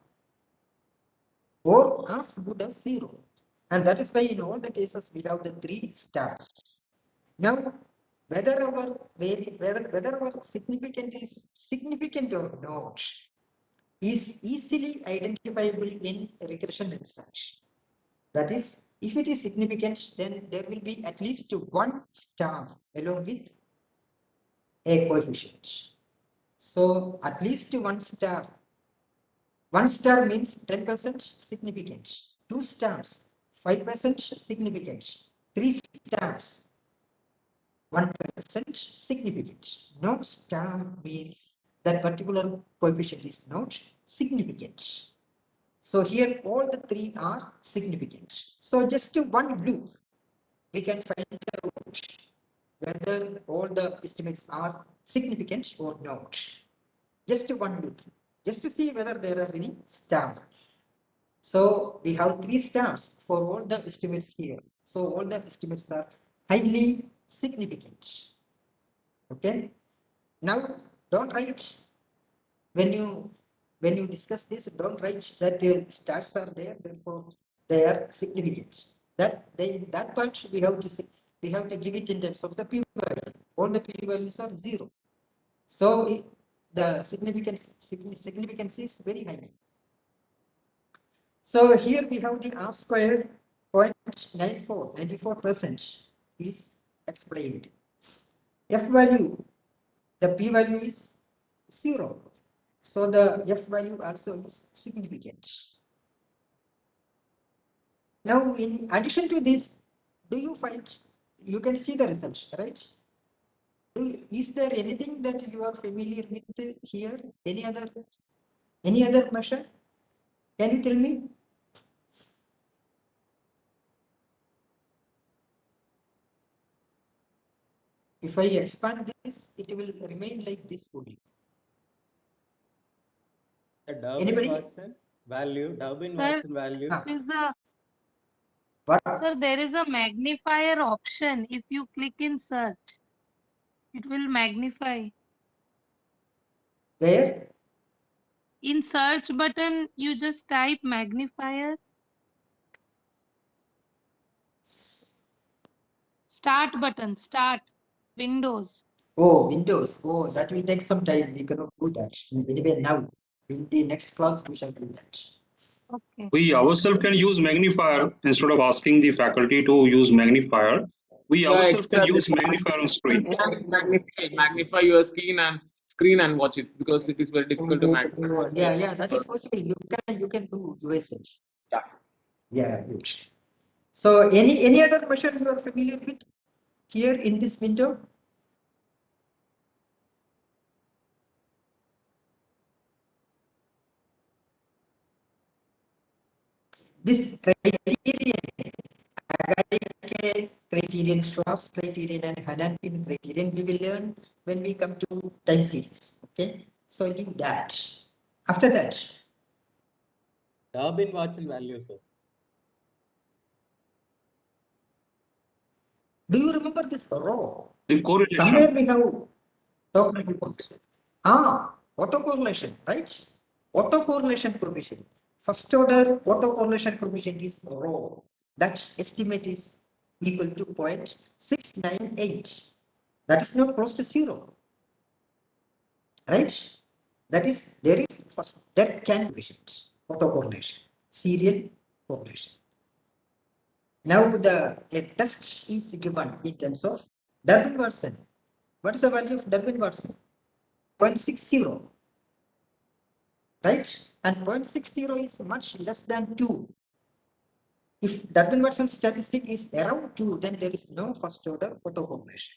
or as good as 0. And that is why in all the cases we have the 3 stars. Now, whether our significant is significant or not is easily identifiable in regression research. That is, if it is significant, then there will be at least 1 star along with a coefficient. So at least 1 star. 1 star means 10% significant. 2 stars, 5% significant. 3 stars, 1% significant. No star means that particular coefficient is not significant. So here all the 3 are significant. So just to one look, we can find out whether all the estimates are significant or not. Just to one look, just to see whether there are any stars. So we have 3 stars for all the estimates here. So all the estimates are highly significant. Okay. Now don't write when you discuss this. Don't write that stars are there, therefore they are significant. That part we have to give it in terms of the p-value. All the p-values are 0. So the significance is very high. So here we have the R square 94% is explained. F value, the p value is 0. So the F value also is significant. Now, in addition to this, do you find, you can see the results, right? Is there anything that you are familiar with here? Any other measure? Can you tell me? If I expand this, it will remain like this only. Anybody? Watson value, Durbin Sir, Watson value. is a What? sir, there is a magnifier option. If you click in search, it will magnify. Where? In search button, you just type magnifier. Start button, start Windows. Oh, Windows. Oh, that will take some time. We cannot do that. Anyway, now in the next class we shall do that. Okay. We ourselves can use magnifier instead of asking the faculty to use magnifier. We ourselves can use magnifier on screen. Magnify your screen and watch it, because it is very difficult to magnify. Yeah, that is possible. You can do yourself. Yeah. Yeah, good. So any other measure you are familiar with here in this window? This criterion, Schwarz criterion, and Hanan Pin criterion we will learn when we come to time series. Okay, so leave that. After that, Durbin Watson value, sir. do you remember this row? The correlation. Somewhere we have talked about autocorrelation, right? Autocorrelation coefficient. First order autocorrelation coefficient is rho. That estimate is equal to 0.698. That is not close to 0. Right? That is, there is first, there can be autocorrelation, serial correlation. Now a test is given in terms of Durbin-Watson. What is the value of Durbin-Watson? 0.60. Right? And 0.60 is much less than 2. If Durbin-Watson statistic is around 2, then there is no first order autocorrelation.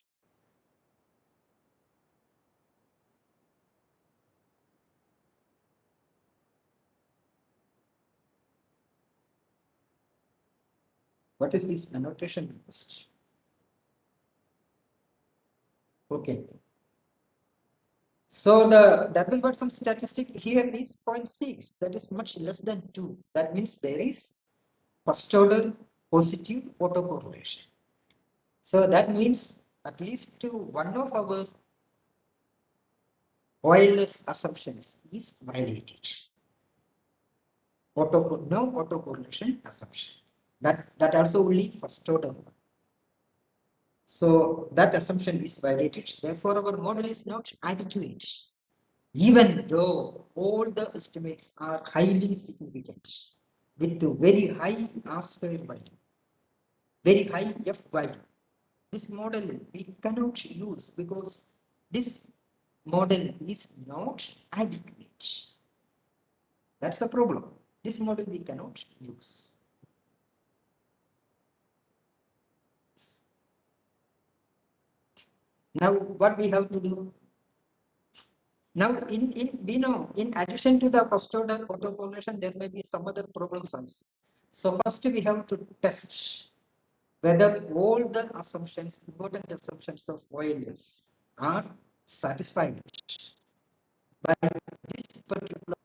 What is this annotation first? Okay. So the Durbin-Watson statistic here is 0.6. That is much less than 2. That means there is first order positive autocorrelation. So that means at least one of our Euler's assumptions is violated. no autocorrelation assumption. That also only first order. So that assumption is violated. Therefore, our model is not adequate, even though all the estimates are highly significant with a very high R square value, very high F value. This model we cannot use because this model is not adequate. That's the problem. This model we cannot use. Now, what we have to do? Now, we know in addition to the first order autocorrelation, there may be some other problems also. So first we have to test whether all the assumptions, important assumptions of OLS are satisfied by this particular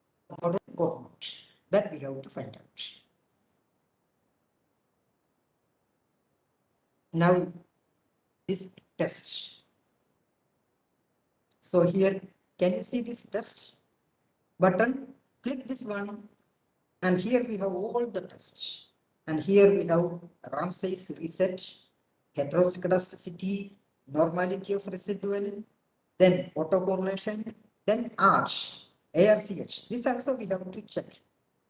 model or not. That we have to find out. Now, this test. So here, can you see this test button? Click this one, and here we have all the tests. And here we have Ramsey's reset, heteroscedasticity, normality of residual, then autocorrelation, then ARCH. This also we have to check.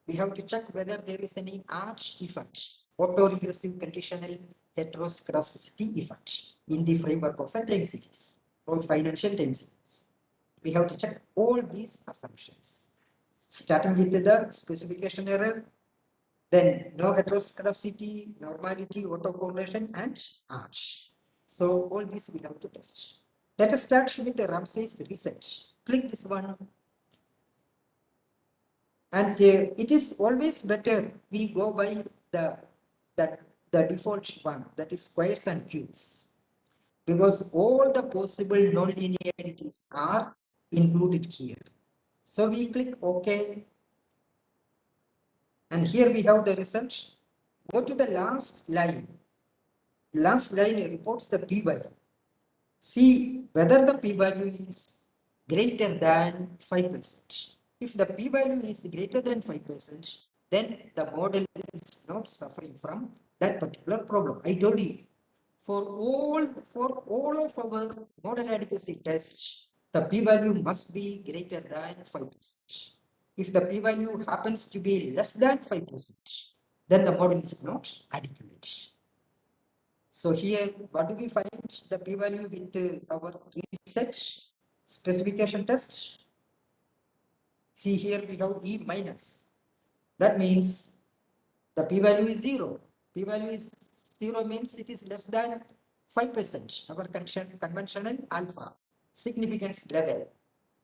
We have to check whether there is any ARCH effect, autoregressive conditional heteroscedasticity effect in the framework of a time series or financial time series. We have to check all these assumptions, starting with the specification error, then no heteroscedasticity, normality, autocorrelation, and ARCH. So all these we have to test. Let us start with the Ramsey's reset. Click this one. And it is always better we go by the default one, that is squares and cubes, because all the possible nonlinearities are included here. So we click OK, and here we have the result. Go to the last line. Last line reports the p-value. See whether the p-value is greater than 5%. If the p-value is greater than 5%, then the model is not suffering from that particular problem. I told you, for all of our model adequacy tests, the p-value must be greater than 5%. If the p-value happens to be less than 5%, then the model is not adequate. So here, what do we find the p-value with our reset specification test? See here we have E minus. That means the p-value is 0. P-value is 0 means it is less than 5%, our conventional alpha significance level.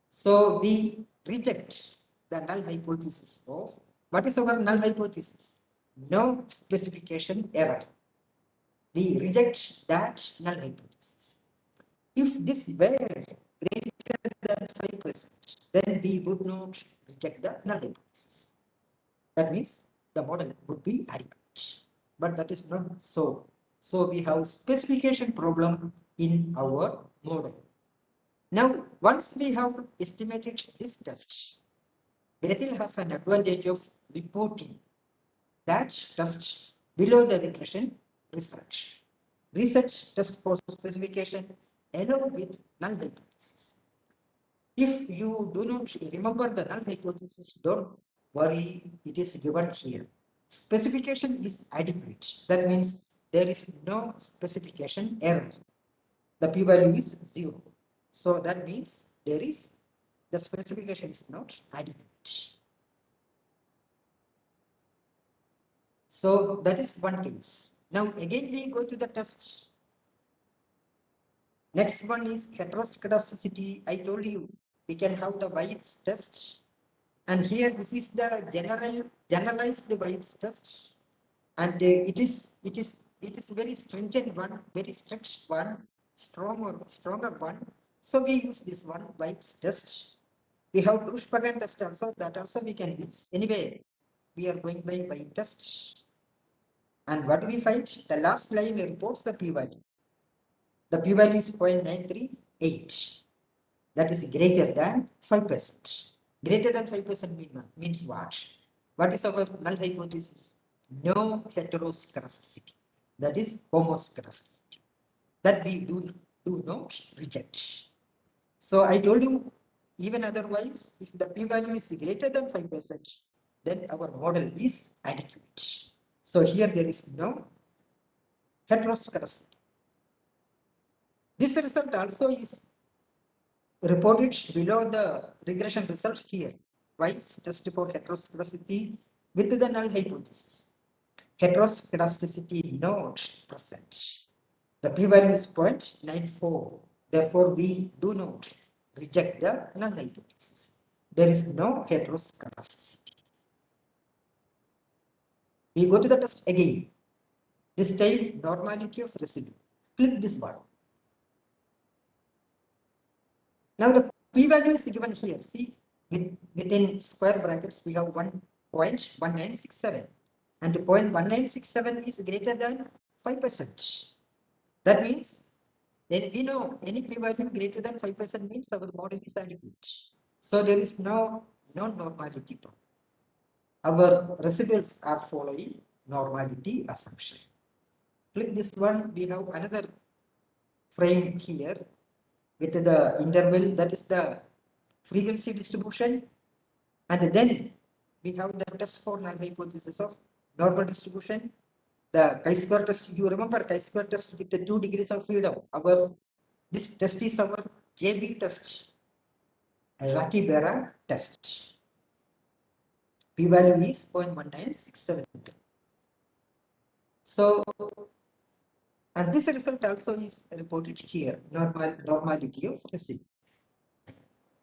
So we reject the null hypothesis of, what is our null hypothesis? No specification error. We reject that null hypothesis. If this were greater than 5%, then we would not reject the null hypothesis. That means the model would be adequate. But that is not so. So we have specification problem in our model. Now, once we have estimated this test, Gretl has an advantage of reporting that test below the regression result. Research test for specification along with null hypothesis. If you do not remember the null hypothesis, don't worry, it is given here. Specification is adequate. That means there is no specification error. The p-value is 0. So that means there is the specification is not adequate. So that is one case. Now again we go to the test. Next one is heteroscedasticity. I told you we can have the White's test, and here this is the generalized White's test, and it is very stringent one, very strict one, stronger one. So we use this one, White's test. We have Bruce-Pagan test also, that also we can use. Anyway, we are going by White test. And what do we find? The last line reports the p-value. The p-value is 0.938. That is greater than 5%. Greater than 5% means what? what is our null hypothesis? No heteroscedasticity. That is homoscedasticity. That we do not reject. So I told you, even otherwise, if the p-value is greater than 5%, then our model is adequate. So here there is no heteroscedasticity. This result also is reported below the regression result here. Twice test for heteroscedasticity with the null hypothesis. Heteroscedasticity not present. The p-value is 0.94. Therefore, we do not reject the null hypothesis. There is no heteroscedasticity. We go to the test again. This time, normality of residue. Click this one. Now the p-value is given here. See, within square brackets, we have 1.1967. And 0.1967 is greater than 5%. That means, then we know any p-value greater than 5% means our model is adequate. So there is no non-normality problem. Our residuals are following normality assumption. Click this one, we have another frame here with the interval, that is the frequency distribution, and then we have the test for null hypothesis of normal distribution. The chi-square test, you remember chi-square test with the 2 degrees of freedom. This test is our JB test, Raki-Berra test. P-value is 0.1967. So, and this result also is reported here, normality of residue.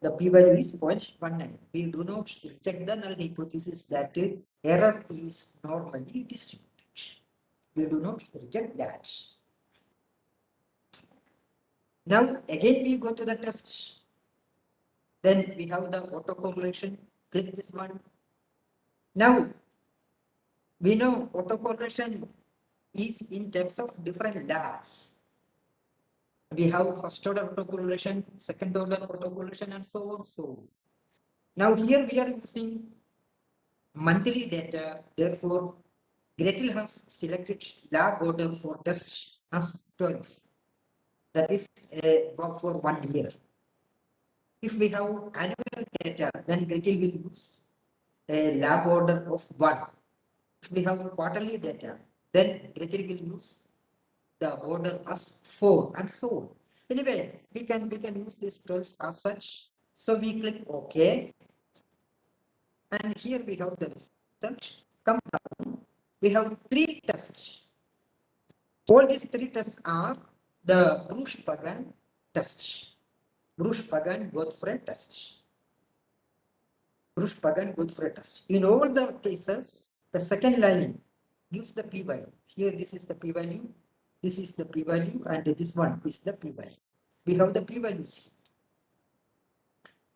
The p-value is 0.19. We do not reject the null hypothesis that error is normally distributed. We do not reject that. Now again we go to the test. Then we have the autocorrelation. Click this one. Now we know autocorrelation is in terms of different laws. We have first order autocorrelation, second order autocorrelation, and so on. So now here we are using monthly data. Therefore, Gretl has selected lab order for test as 12. That is for 1 year. If we have annual data, then Gretl will use a lab order of 1. If we have quarterly data, then Gretl will use the order as 4 and so on. Anyway, we can use this 12 as such. So we click OK. And here we have the result. Come down. We have 3 tests. All these 3 tests are the Bruce-Pagan tests. Bruce-Pagan Godfrey test. Bruce-Pagan Godfrey test. In all the cases, the second line gives the p-value. Here, this is the p-value. This is the p-value, and this one is the p-value. We have the p-values here.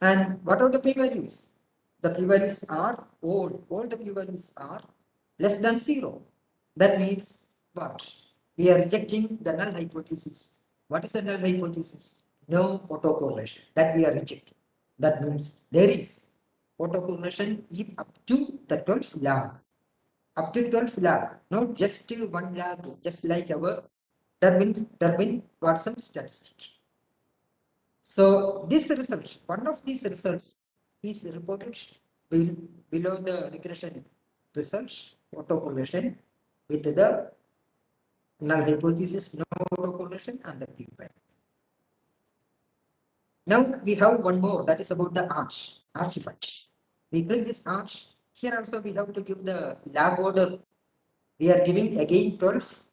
And what are the p-values? The p-values are all the p-values are less than 0. That means what? We are rejecting the null hypothesis. What is the null hypothesis? No autocorrelation. That we are rejecting. That means there is autocorrelation if up to the 12th log. Up to 12th log, not just 1 log, just like our Darwin-Watson statistic. So this result, one of these results is reported below the regression results, autocorrelation with the null hypothesis, no autocorrelation, and the p-value. Now we have one more, that is about the arch effect. We click this arch. Here also we have to give the lab order. We are giving again 12,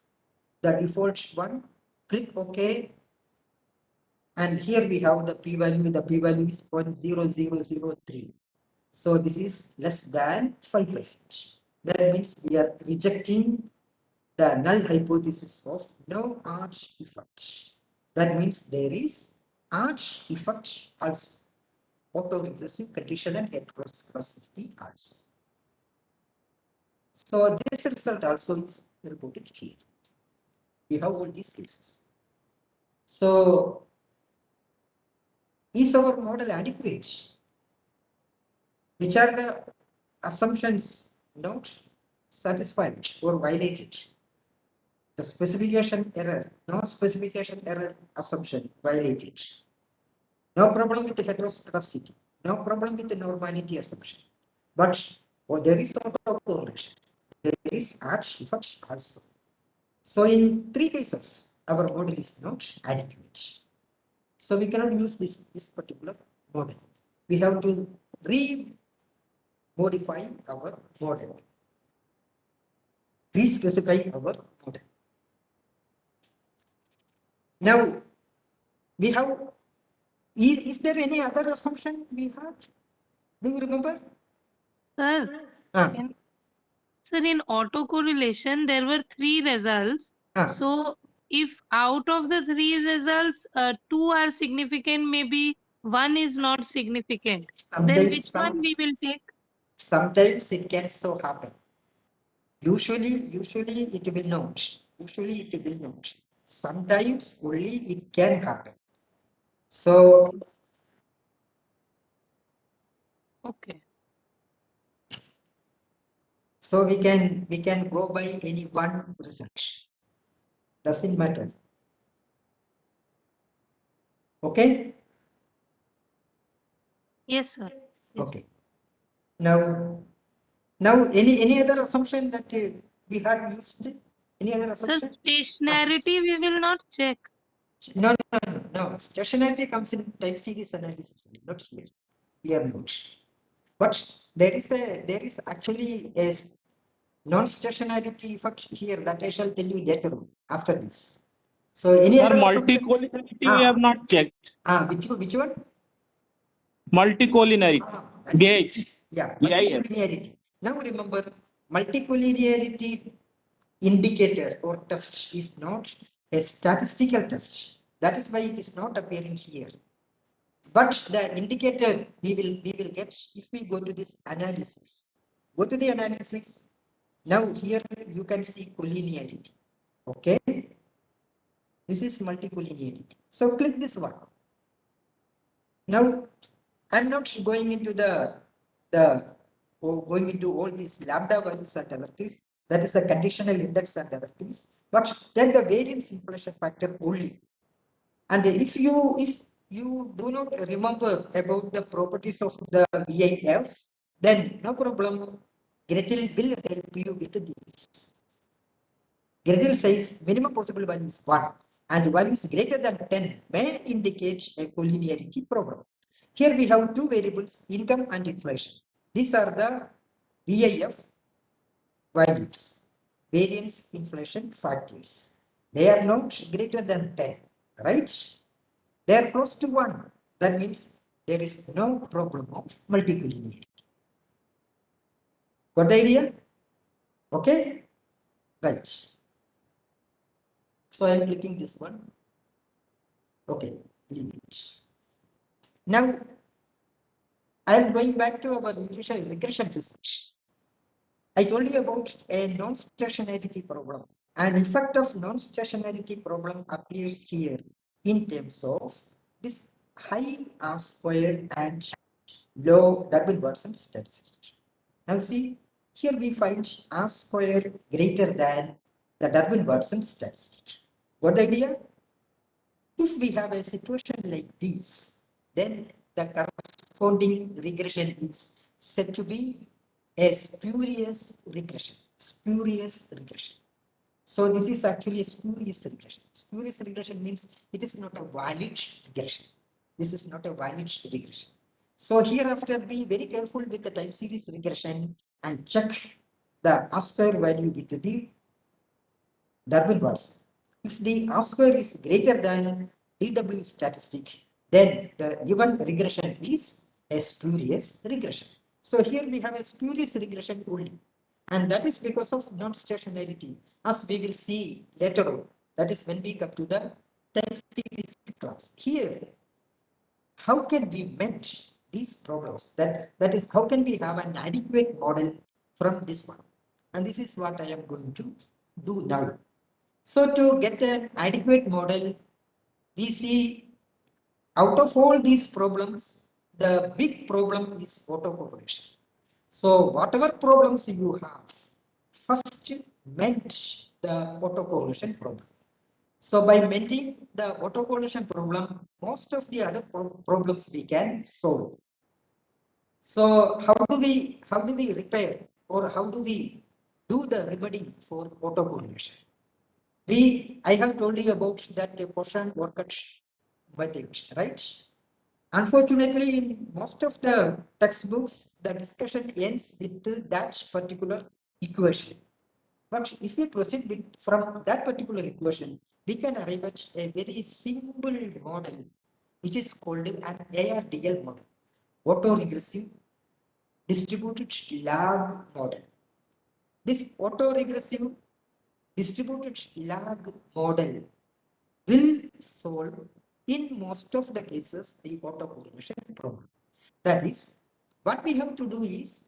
the default one. Click OK. And here we have the p-value. The p-value is 0.0003. So this is less than 5%. That means we are rejecting the null hypothesis of no arch effect. That means there is arch effect also. Autoregressive conditional heteroscedasticity also. So this result also is reported here. We have all these cases. So is our model adequate? Which are the assumptions not satisfied or violated. The specification error, no specification error assumption violated. No problem with the heteroscedasticity, no problem with the normality assumption. But there is autocorrelation. There is arch effect also. So in 3 cases, our model is not adequate. So we cannot use this particular model. We have to re-modify our model, re-specify our model. Now, we have, is there any other assumption we have? Do you remember? Sir, Ah, sir, in autocorrelation, there were 3 results. ah. So, if out of the 3 results, 2 are significant, maybe 1 is not significant. Then which one we will take? Sometimes it can so happen. Usually it will not. Usually it will not. Sometimes only it can happen. So Okay. so we can go by any one result. Doesn't matter. Okay. Yes, sir. Yes. Okay. Now any other assumption that we had used? Any other Sir, assumption? stationarity we will not check. No. Stationarity comes in time series analysis, not here. We are not. But there is actually a non-stationarity effect here that I shall tell you later on after this. So any Sir, other assumption? multicollinearity we have not checked. Which one? Multicollinearity. That is Gauge. it. Yeah, Yeah. multicollinearity. Now remember, multicollinearity indicator or test is not a statistical test. That is why it is not appearing here. But the indicator we will get if we go to this analysis. Go to the analysis. Now here you can see collinearity. Okay. This is multicollinearity. So click this one. Now I'm not going into going into all these lambda values and other things. That is the conditional index and other things. But then the variance inflation factor only. And if you do not remember about the properties of the VIF, then no problem. Gretl will help you with this. Gretl says minimum possible value is 1 and values greater than 10 may indicate a collinearity problem. Here we have 2 variables, income and inflation. These are the VIF values, variance inflation factors. They are not greater than 10, right? They are close to 1. That means there is no problem of multicollinearity. Got the idea? Okay? Right. So I am clicking this one. Okay, leave it. Now I am going back to our regression research. I told you about a non-stationarity problem. An effect of non-stationarity problem appears here in terms of this high R squared and low Durbin-Watson statistic. Now see, here we find R squared greater than the Durbin-Watson statistic. What idea? If we have a situation like this, then the corresponding regression is said to be a spurious regression. Spurious regression. So this is actually a spurious regression. Spurious regression means it is not a valid regression. This is not a valid regression. So hereafter be very careful with the time series regression and check the R square value with the Durbin-Watson. If the R square is greater than DW statistic, then the given regression is a spurious regression. So here we have a spurious regression only. And that is because of non-stationarity, as we will see later on. That is when we come to the time series class. Here, how can we meet these problems? That is, how can we have an adequate model from this one? And this is what I am going to do now. So to get an adequate model, we see out of all these problems, the big problem is autocorrelation. So whatever problems you have, first meant the autocorrelation problem. So by mending the autocorrelation problem, most of the other problems we can solve. So how do we repair, or how do we do the remedy for autocorrelation? I have told you about that quotient workout method, right? Unfortunately, in most of the textbooks, the discussion ends with that particular equation. But if we proceed from that particular equation, we can arrive at a very simple model, which is called an ARDL model, autoregressive distributed lag model. This autoregressive distributed lag model will solve in most of the cases the autocorrelation problem. That is, what we have to do is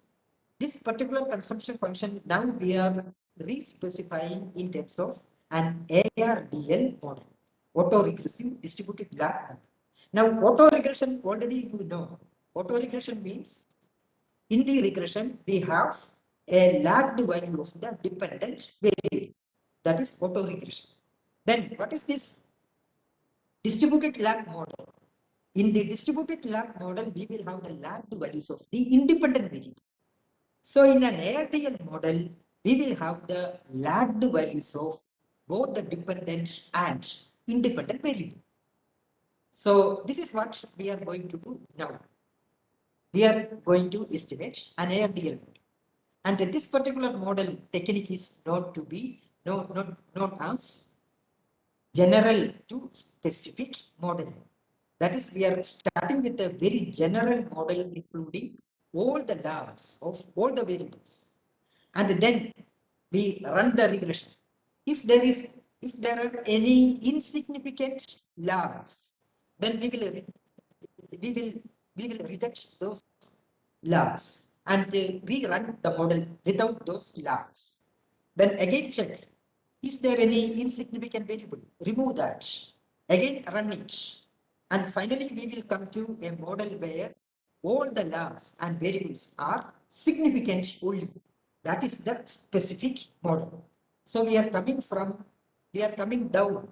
this particular consumption function now we are re-specifying in terms of an ARDL model, autoregressive distributed lag model. Now, autoregression already you know. Autoregression means in the regression we have a lagged value of the dependent variable. That is autoregression. Then what is this distributed lag model? In the distributed lag model, we will have the lagged values of the independent variable. So in an ARDL model, we will have the lagged values of both the dependent and independent variable. So this is what we are going to do now. We are going to estimate an ARDL model. And this particular model technique is known to be known as general to specific modeling. That is, we are starting with a very general model including all the lags of all the variables. And then we run the regression. If there are any insignificant lags, then we will reject those lags and rerun the model without those lags. Then again check, is there any insignificant variable? Remove that. Again run it. And finally we will come to a model where all the lags and variables are significant only. That is the specific model. So we are coming down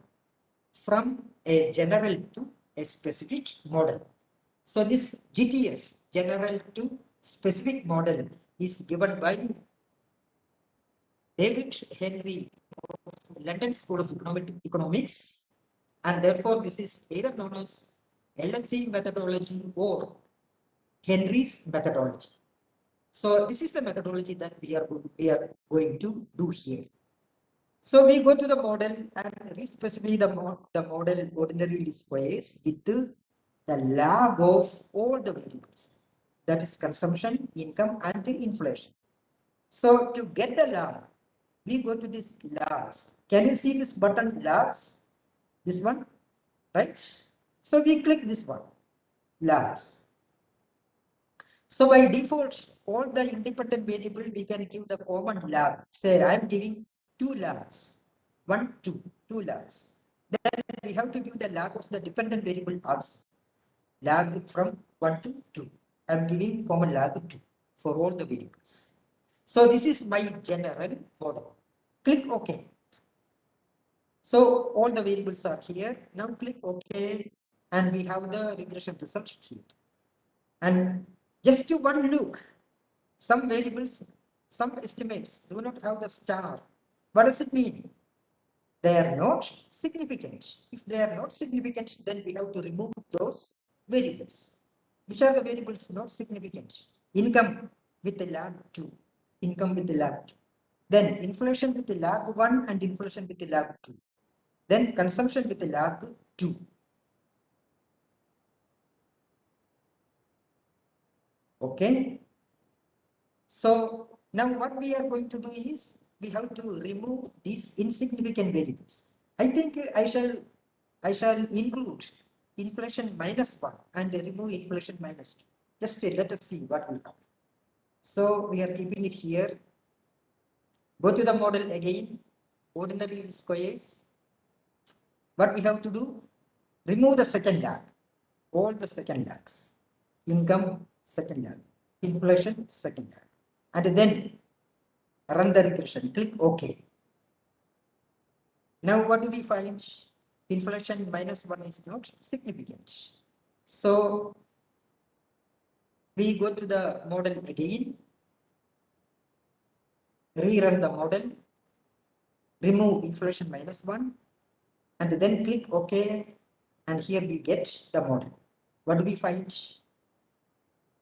from a general to a specific model. So this GTS, general to specific model, is given by David Henry of London School of Economics, and therefore this is either known as LSE methodology or Henry's methodology. So this is the methodology that we are going to do here. So we go to the model and re-specify the model ordinary least squares with the lag of all the variables. That is consumption, income, and inflation. So to get the lag, we go to this lags. Can you see this button lags? This one, right? So we click this one, lags. So by default, all the independent variable we can give the common lag. Say I am giving 2 lags, 1, 2, 2 lags. Then we have to give the lag of the dependent variable also. Lag from 1 to 2. I am giving common lag 2 for all the variables. So this is my general model. Click OK. So all the variables are here. Now click OK, and we have the regression result here. And just to one look, some variables, some estimates do not have the star. What does it mean? They are not significant. If they are not significant, then we have to remove those variables. Which are the variables not significant? Income with the lag 2. Income with the lag 2. Then inflation with the lag 1 and inflation with the lag 2. Then consumption with the lag 2. Okay. So now what we are going to do is we have to remove these insignificant variables. I think I shall include inflation minus 1 and remove inflation minus 2. Just let us see what will come. So we are keeping it here. Go to the model again, ordinary squares. What we have to do? Remove the second lag, all the second lags. Income, second lag. Inflation, second lag. and then run the regression. Click OK. Now what do we find? Inflation -1 is not significant. So we go to the model again, rerun the model, remove inflation -1, and then click OK, and here we get the model. What do we find?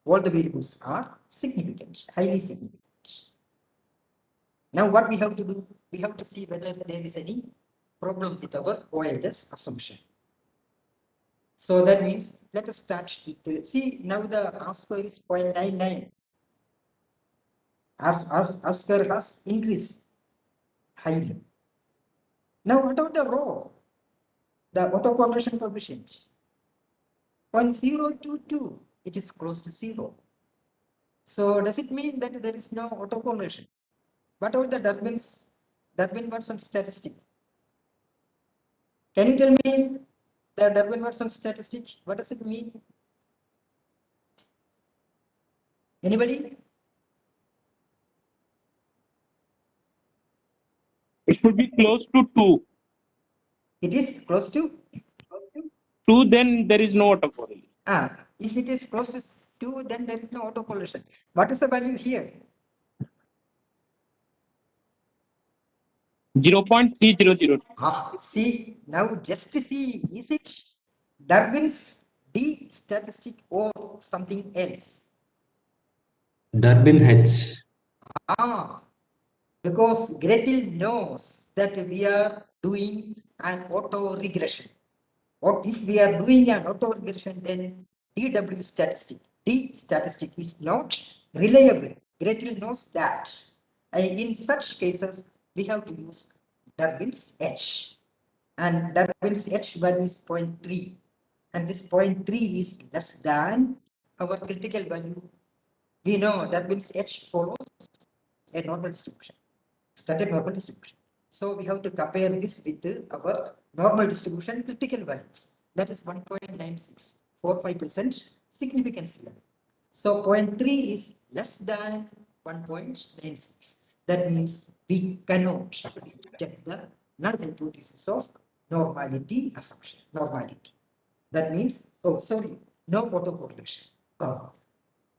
All the variables are significant, highly significant. Now what we have to do? We have to see whether there is any problem with our OLS assumption. So that means let us start with the, see now the R square is 0.99. R square has increased highly. Now what about the rho? The autocorrelation coefficient 0.022. It is close to 0. So does it mean that there is no autocorrelation? What about the Durbin-Watson statistic? Can you tell me the Durbin-Watson statistic? What does it mean? Anybody? It should be close to 2. It is close to 2, then there is no autocorrelation. If it is close to 2, then there is no autocorrelation. What is the value here? 0.300. See, now just see, is it Durbin's D statistic or something else? Durbin H. Because Gretl knows that we are doing an auto regression. Or if we are doing an auto regression, then DW statistic, D statistic is not reliable. Gretl knows that. In such cases, we have to use Durbin's H. And Durbin's H value is 0.3. And this 0.3 is less than our critical value. We know Durbin's H follows a normal distribution, standard normal distribution. So we have to compare this with our normal distribution critical values. That is 1.96, 45% significance level. So 0.3 is less than 1.96. That means we cannot reject the null hypothesis of normality assumption. Normality. That means, no autocorrelation.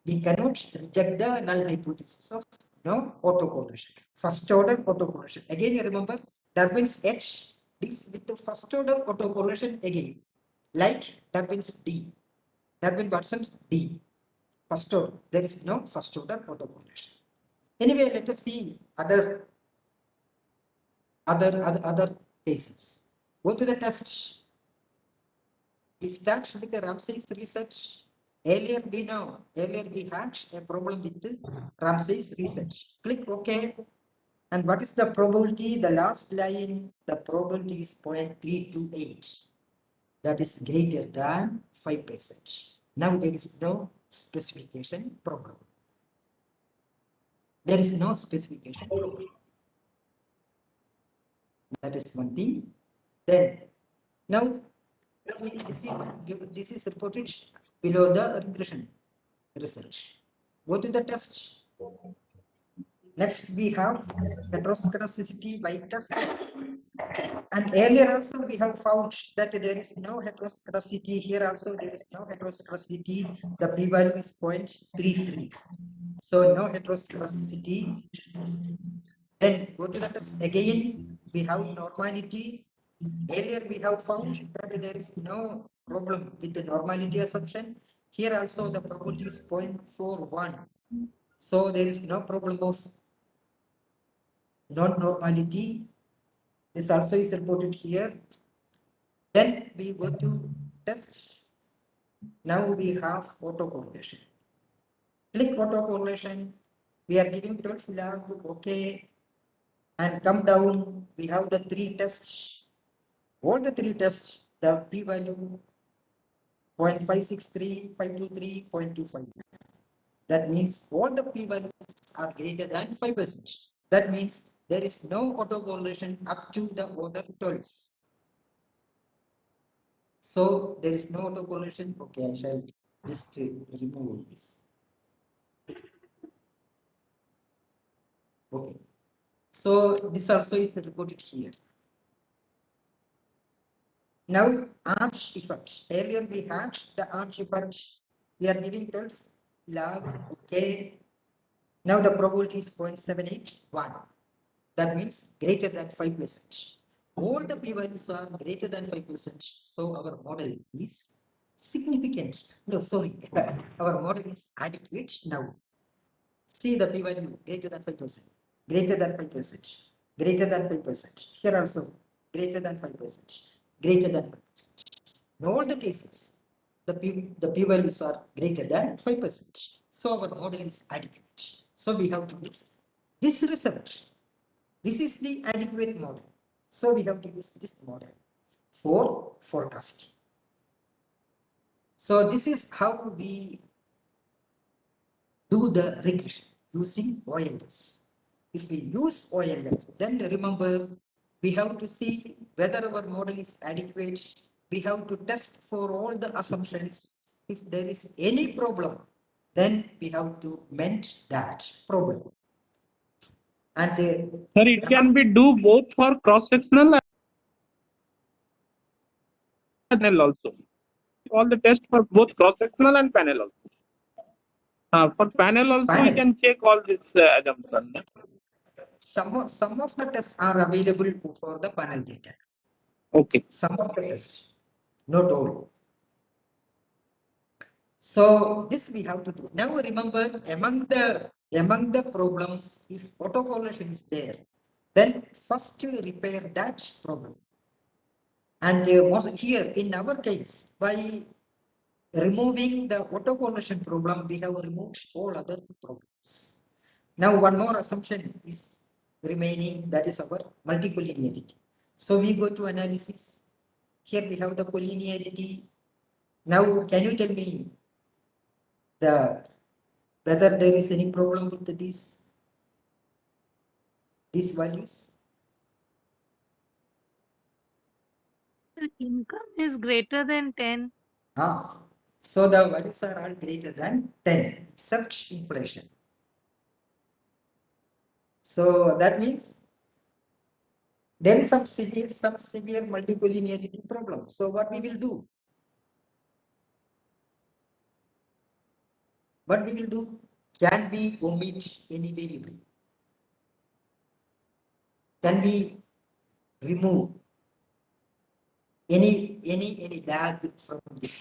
We cannot reject the null hypothesis of no autocorrelation. First order autocorrelation. Again, you remember Durbin's H deals with the first order autocorrelation again, like Durbin's D. Durbin-Watson's D. First order. There is no first order autocorrelation. Anyway, let us see other cases. Go to the test. We start with the Ramsey's research. Earlier we had a problem with the Ramsey's research. Click OK. And what is the probability? The last line, the probability is 0.328. That is greater than 5%. Now there is no specification problem. There is no specification problem. That is one thing. Then, now this is reported below the regression result. Go to the test. Next, we have heteroscedasticity by test. And earlier also we have found that there is no heteroscedasticity. Here also there is no heteroscedasticity. The p-value is 0.33. So no heteroscedasticity. Then go to the test again. We have normality. Earlier we have found that there is no problem with the normality assumption. Here also the probability is 0.41. So there is no problem of non-normality. This also is reported here. Then we go to test. Now we have autocorrelation. Click autocorrelation. We are giving 12 log. Okay. And come down. We have the 3 tests. All the 3 tests, the p-value 0.563, 523, 0.25. That means all the p-values are greater than 5%. That means there is no autocorrelation up to the order 12. So there is no autocorrelation. Okay, I shall just remove this. Okay. So this also is reported here. Now arch effect. Earlier we had the arch effect. We are giving 12 log. Okay. Now the probability is 0.781. That means greater than 5%. All the p-values are greater than 5%. So our model is significant. No, sorry. Our model is adequate now. See the p-value greater than 5%. Greater than 5%. Greater than 5%. Here also greater than 5%. Greater than 5%. In all the cases, the p-values are greater than 5%. So our model is adequate. So we have to use this result. This is the adequate model. So we have to use this model for forecasting. So this is how we do the regression using OLS. If we use OLS, then remember we have to see whether our model is adequate. We have to test for all the assumptions. If there is any problem, then we have to mend that problem. And Sir, it can be do both for cross-sectional and panel also. All the tests for both cross-sectional and panel also. For panel also, we panel. can check all this assumption. Some of the tests are available for the panel data. Okay. Some of the tests, not all. So this we have to do. Now remember, among the problems, if autocorrelation is there, then first repair that problem. And here in our case, by removing the autocorrelation problem, we have removed all other problems. Now one more assumption is remaining, that is our multicollinearity. So we go to analysis. Here we have the collinearity. Now can you tell me whether there is any problem with these values? Income is greater than 10. So the values are all greater than 10 except inflation. So that means there is some severe multicollinearity problem. So what we will do? What we will do? Can we omit any variable? Can we remove any lag from this?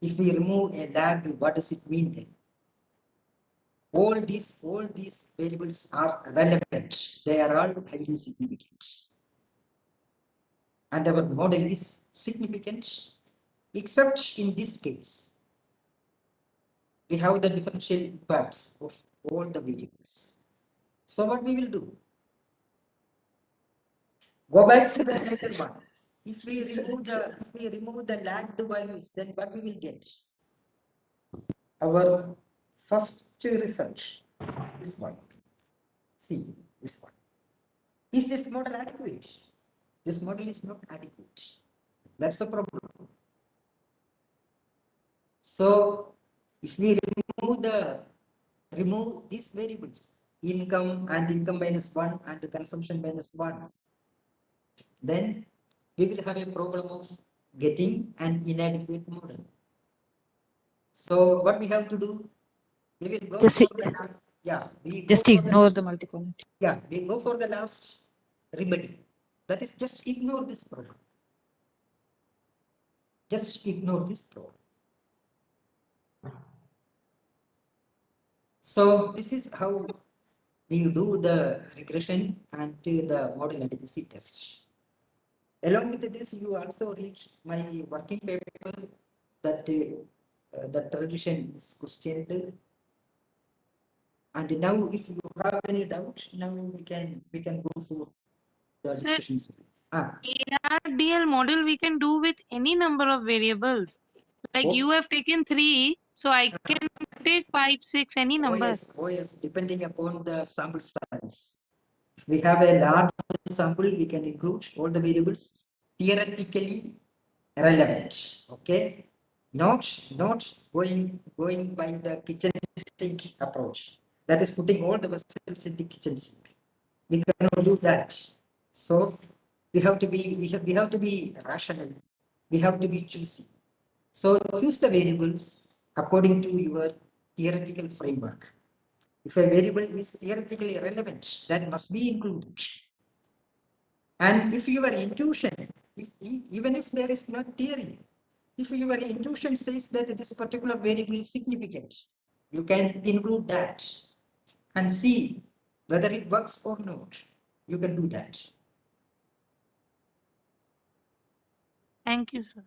If we remove a lag, what does it mean then? All these variables are relevant. They are all highly significant. And our model is significant, except in this case. We have the differential parts of all the variables. So what we will do? Go back to the second one. If we remove the lagged values, then what we will get? Our first result, this one. See this one. Is this model adequate? This model is not adequate. That's the problem. So if we remove these variables, income and income minus 1 and the consumption minus 1, then we will have a problem of getting an inadequate model. So what we have to do? We will go Just for the last, just ignore the multicollinearity. Yeah, we go for the last remedy. That is, just ignore this problem. Just ignore this problem. So this is how we do the regression and the model adequacy test. Along with this, you also read my working paper that the tradition is questioned. And now, if you have any doubt, now we can go for the discussions. ARDL model we can do with any number of variables. Like you have taken 3, so I can take 5, 6, any number. Oh yes, depending upon the sample size. If we have a large sample, we can include all the variables theoretically relevant. Okay, not going by the kitchen sink approach. that is putting all the vessels in the kitchen sink. We cannot do that. So we have to be rational. We have to be choosy. So choose the variables according to your theoretical framework. If a variable is theoretically relevant, that must be included. And if your intuition, even if there is no theory, if your intuition says that this particular variable is significant, you can include that and see whether it works or not. You can do that. Thank you, sir.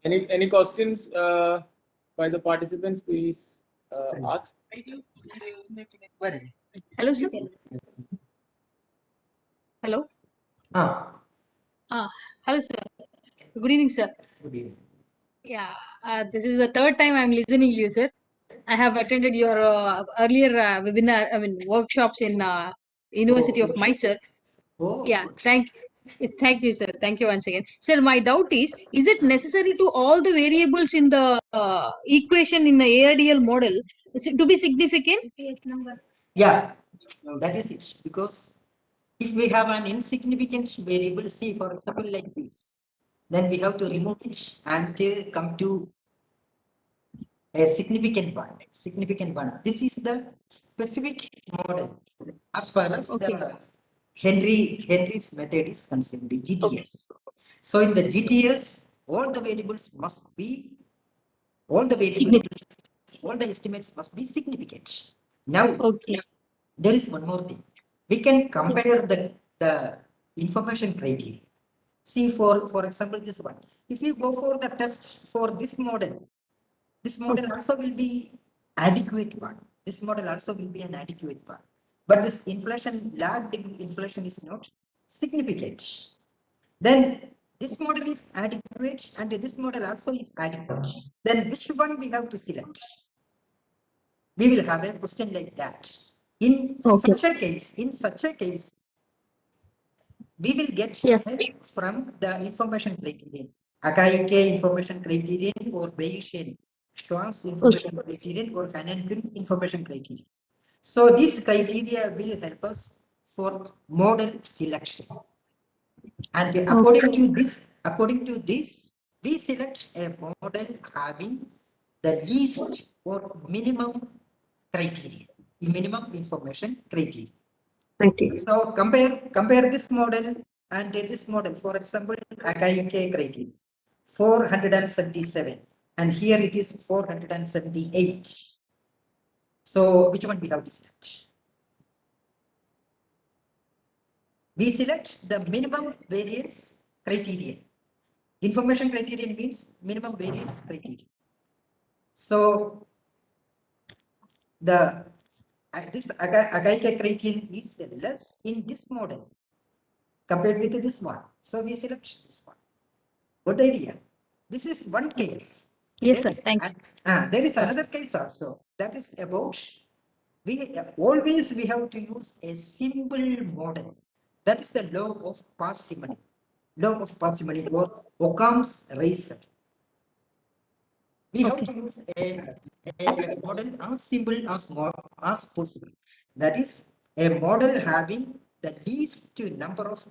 Any questions by the participants? Please ask. Hello, sir. Hello. Ah, Hello, sir. Good evening, sir. good evening. Yeah, this is the third time I'm listening you, sir. I have attended your earlier webinar, workshops in University of Mysore. Oh, Yeah, good. thank you, sir. Thank you once again. Sir, my doubt is it necessary to all the variables in the equation in the ARDL model to be significant? Yeah, that is it. Because if we have an insignificant variable, say for example like this, then we have to remove it and come to a significant one. Significant one. This is the specific model as far as the Henry's method is concerned, the GTS. So in the GTS, all the variables must be all the estimates must be significant. Now, there is one more thing. We can compare the information criteria. See, for example, this one. If you go for the test for this model also will be adequate one. This model also will be an adequate one. But this lagged inflation is not significant. Then this model is adequate and this model also is adequate. Then which one we have to select? We will have a question like that. In such a case, we will get help from the information criterion. Akaike information criterion or Bayesian Schwarz information criterion or Hanankin information criterion. So this criteria will help us for model selection. And according to this, we select a model having the least or minimum criteria, minimum information criteria. So compare this model and this model. For example, Akaike criteria 477, and here it is 478. So which one we have to select? We select the minimum variance criterion. Information criterion means minimum variance criterion. So this Akaike criterion is less in this model compared with this one. So we select this one. Good idea. This is one case. Yes, sir. Thank you. There is another case also. That is about we have to use a simple model. That is the law of parsimony. Law of parsimony or Occam's razor. We have to use a model as simple as possible. That is a model having the least number of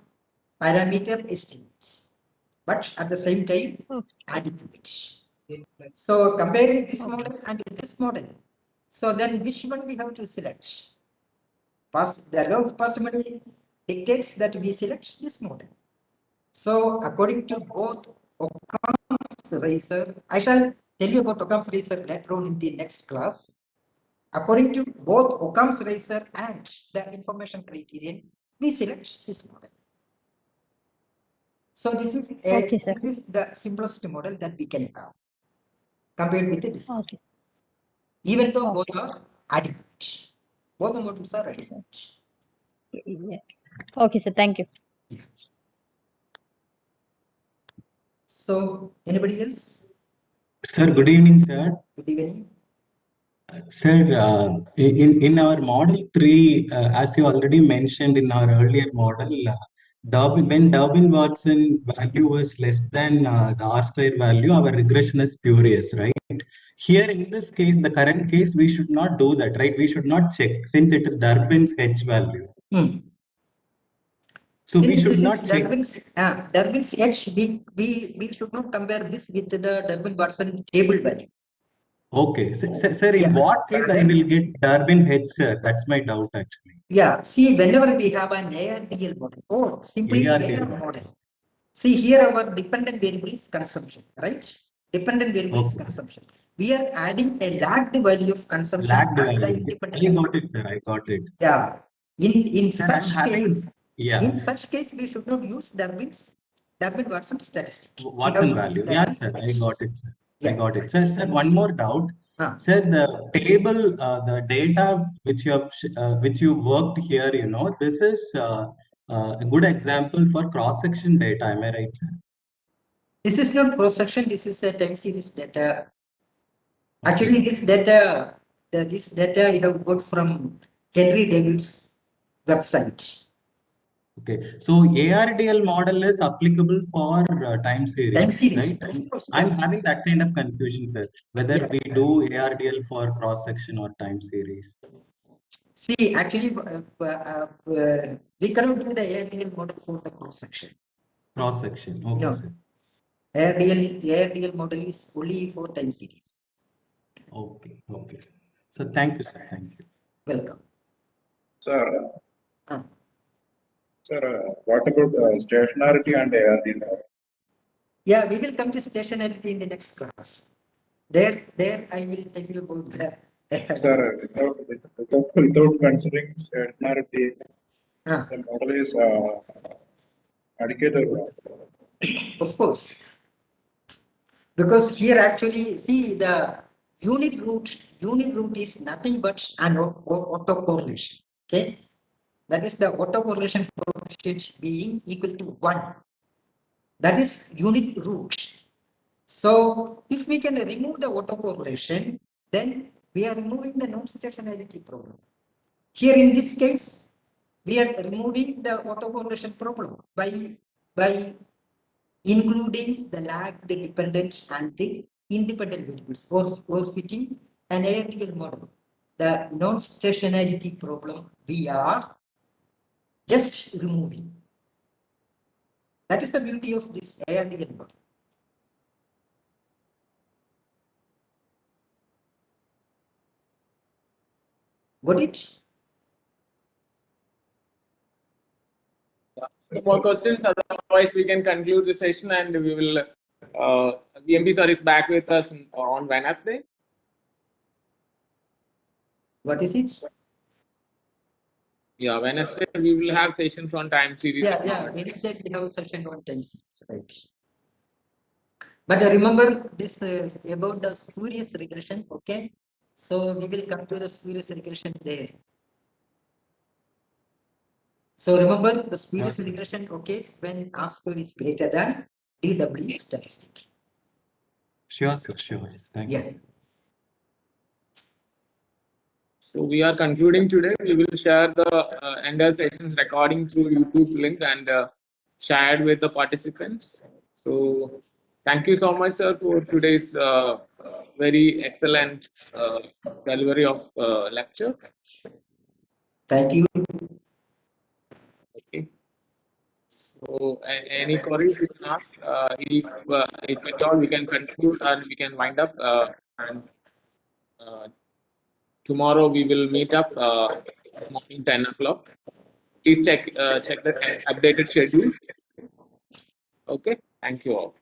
parameter estimates, but at the same time adequate. So comparing this model and this model, so then which one we have to select? The law of parsimony dictates that we select this model. So according to both Occam's razor, I shall tell you about Occam's razor later on in the next class. According to both Occam's razor and the information criterion, we select this model. So this is the simplest model that we can have compared with this. Even though both are adequate. Both the models are adequate. Okay, sir. Thank you. Yeah. So anybody else? Sir, good evening, sir. Good evening. Sir, in our model 3, as you already mentioned in our earlier model, When Durbin-Watson value is less than the R-square value, our regression is spurious, right? Here in this case, the current case, we should not do that, right? We should not check since it is Durbin's H value. So we should not check. Durbin's H, we should not compare this with the Durbin-Watson table value. Okay, sir, in what case I will get Durbin H, sir? That's my doubt actually. Yeah, see, whenever we have an ARDL model or simply AR model, see here our dependent variable is consumption, right? Dependent variable is consumption. We are adding a lagged value of consumption. Lagged as the value. independent. I got it, sir. I got it. Yeah. In such case, yeah. In such case, we should not use Durbin-Watson statistic. Watson value. Yeah, sir. I got it, sir. Yeah. I got it. Sir, one more doubt. Sir, the table, the data which you worked here, you know, this is a good example for cross-section data. Am I right, sir? This is not cross-section. This is a time series data. Actually, this data you have got from Henry David's website. Okay, so ARDL model is applicable for time series, right? I'm having that kind of confusion, sir, whether we do ARDL for cross-section or time series. See, actually, we cannot do the ARDL model for the cross-section. Cross-section, okay, no. sir. ARDL model is only for time series. Okay, okay. So thank you, sir. Thank you. Welcome. Sir, sir, what about stationarity and ARDL? Yeah, we will come to stationarity in the next class. There I will tell you about the. Sir, without considering stationarity, the model is adequate. Of course. Because here actually, see the unit root is nothing but an autocorrelation. Okay, that is the autocorrelation coefficient being equal to 1. That is unit root. So if we can remove the autocorrelation, then we are removing the non-stationarity problem. Here in this case, we are removing the autocorrelation problem by including the lagged dependent and the independent variables or fitting an ARDL model. The non-stationarity problem we are just removing. That is the beauty of this ARDL model. Got it? No more questions, otherwise we can conclude the session and we will, VMP sir is back with us on Wednesday. What is it? Yeah, Wednesday we will have sessions on time series. Yeah, Wednesday we have a session on time series, right? But remember this about the spurious regression, okay? So we will come to the spurious regression there. So remember the spurious regression occurs when R square is greater than DW statistic. Sure, sir, sure. Thank you. So we are concluding today. We will share the entire sessions recording through YouTube link and shared with the participants. So thank you so much, sir, for today's very excellent delivery of lecture. Thank you. Okay. So any queries you can ask? If at all we can conclude and we can wind up. And tomorrow we will meet up morning 10 o'clock. Please check the updated schedule. Okay. Thank you all.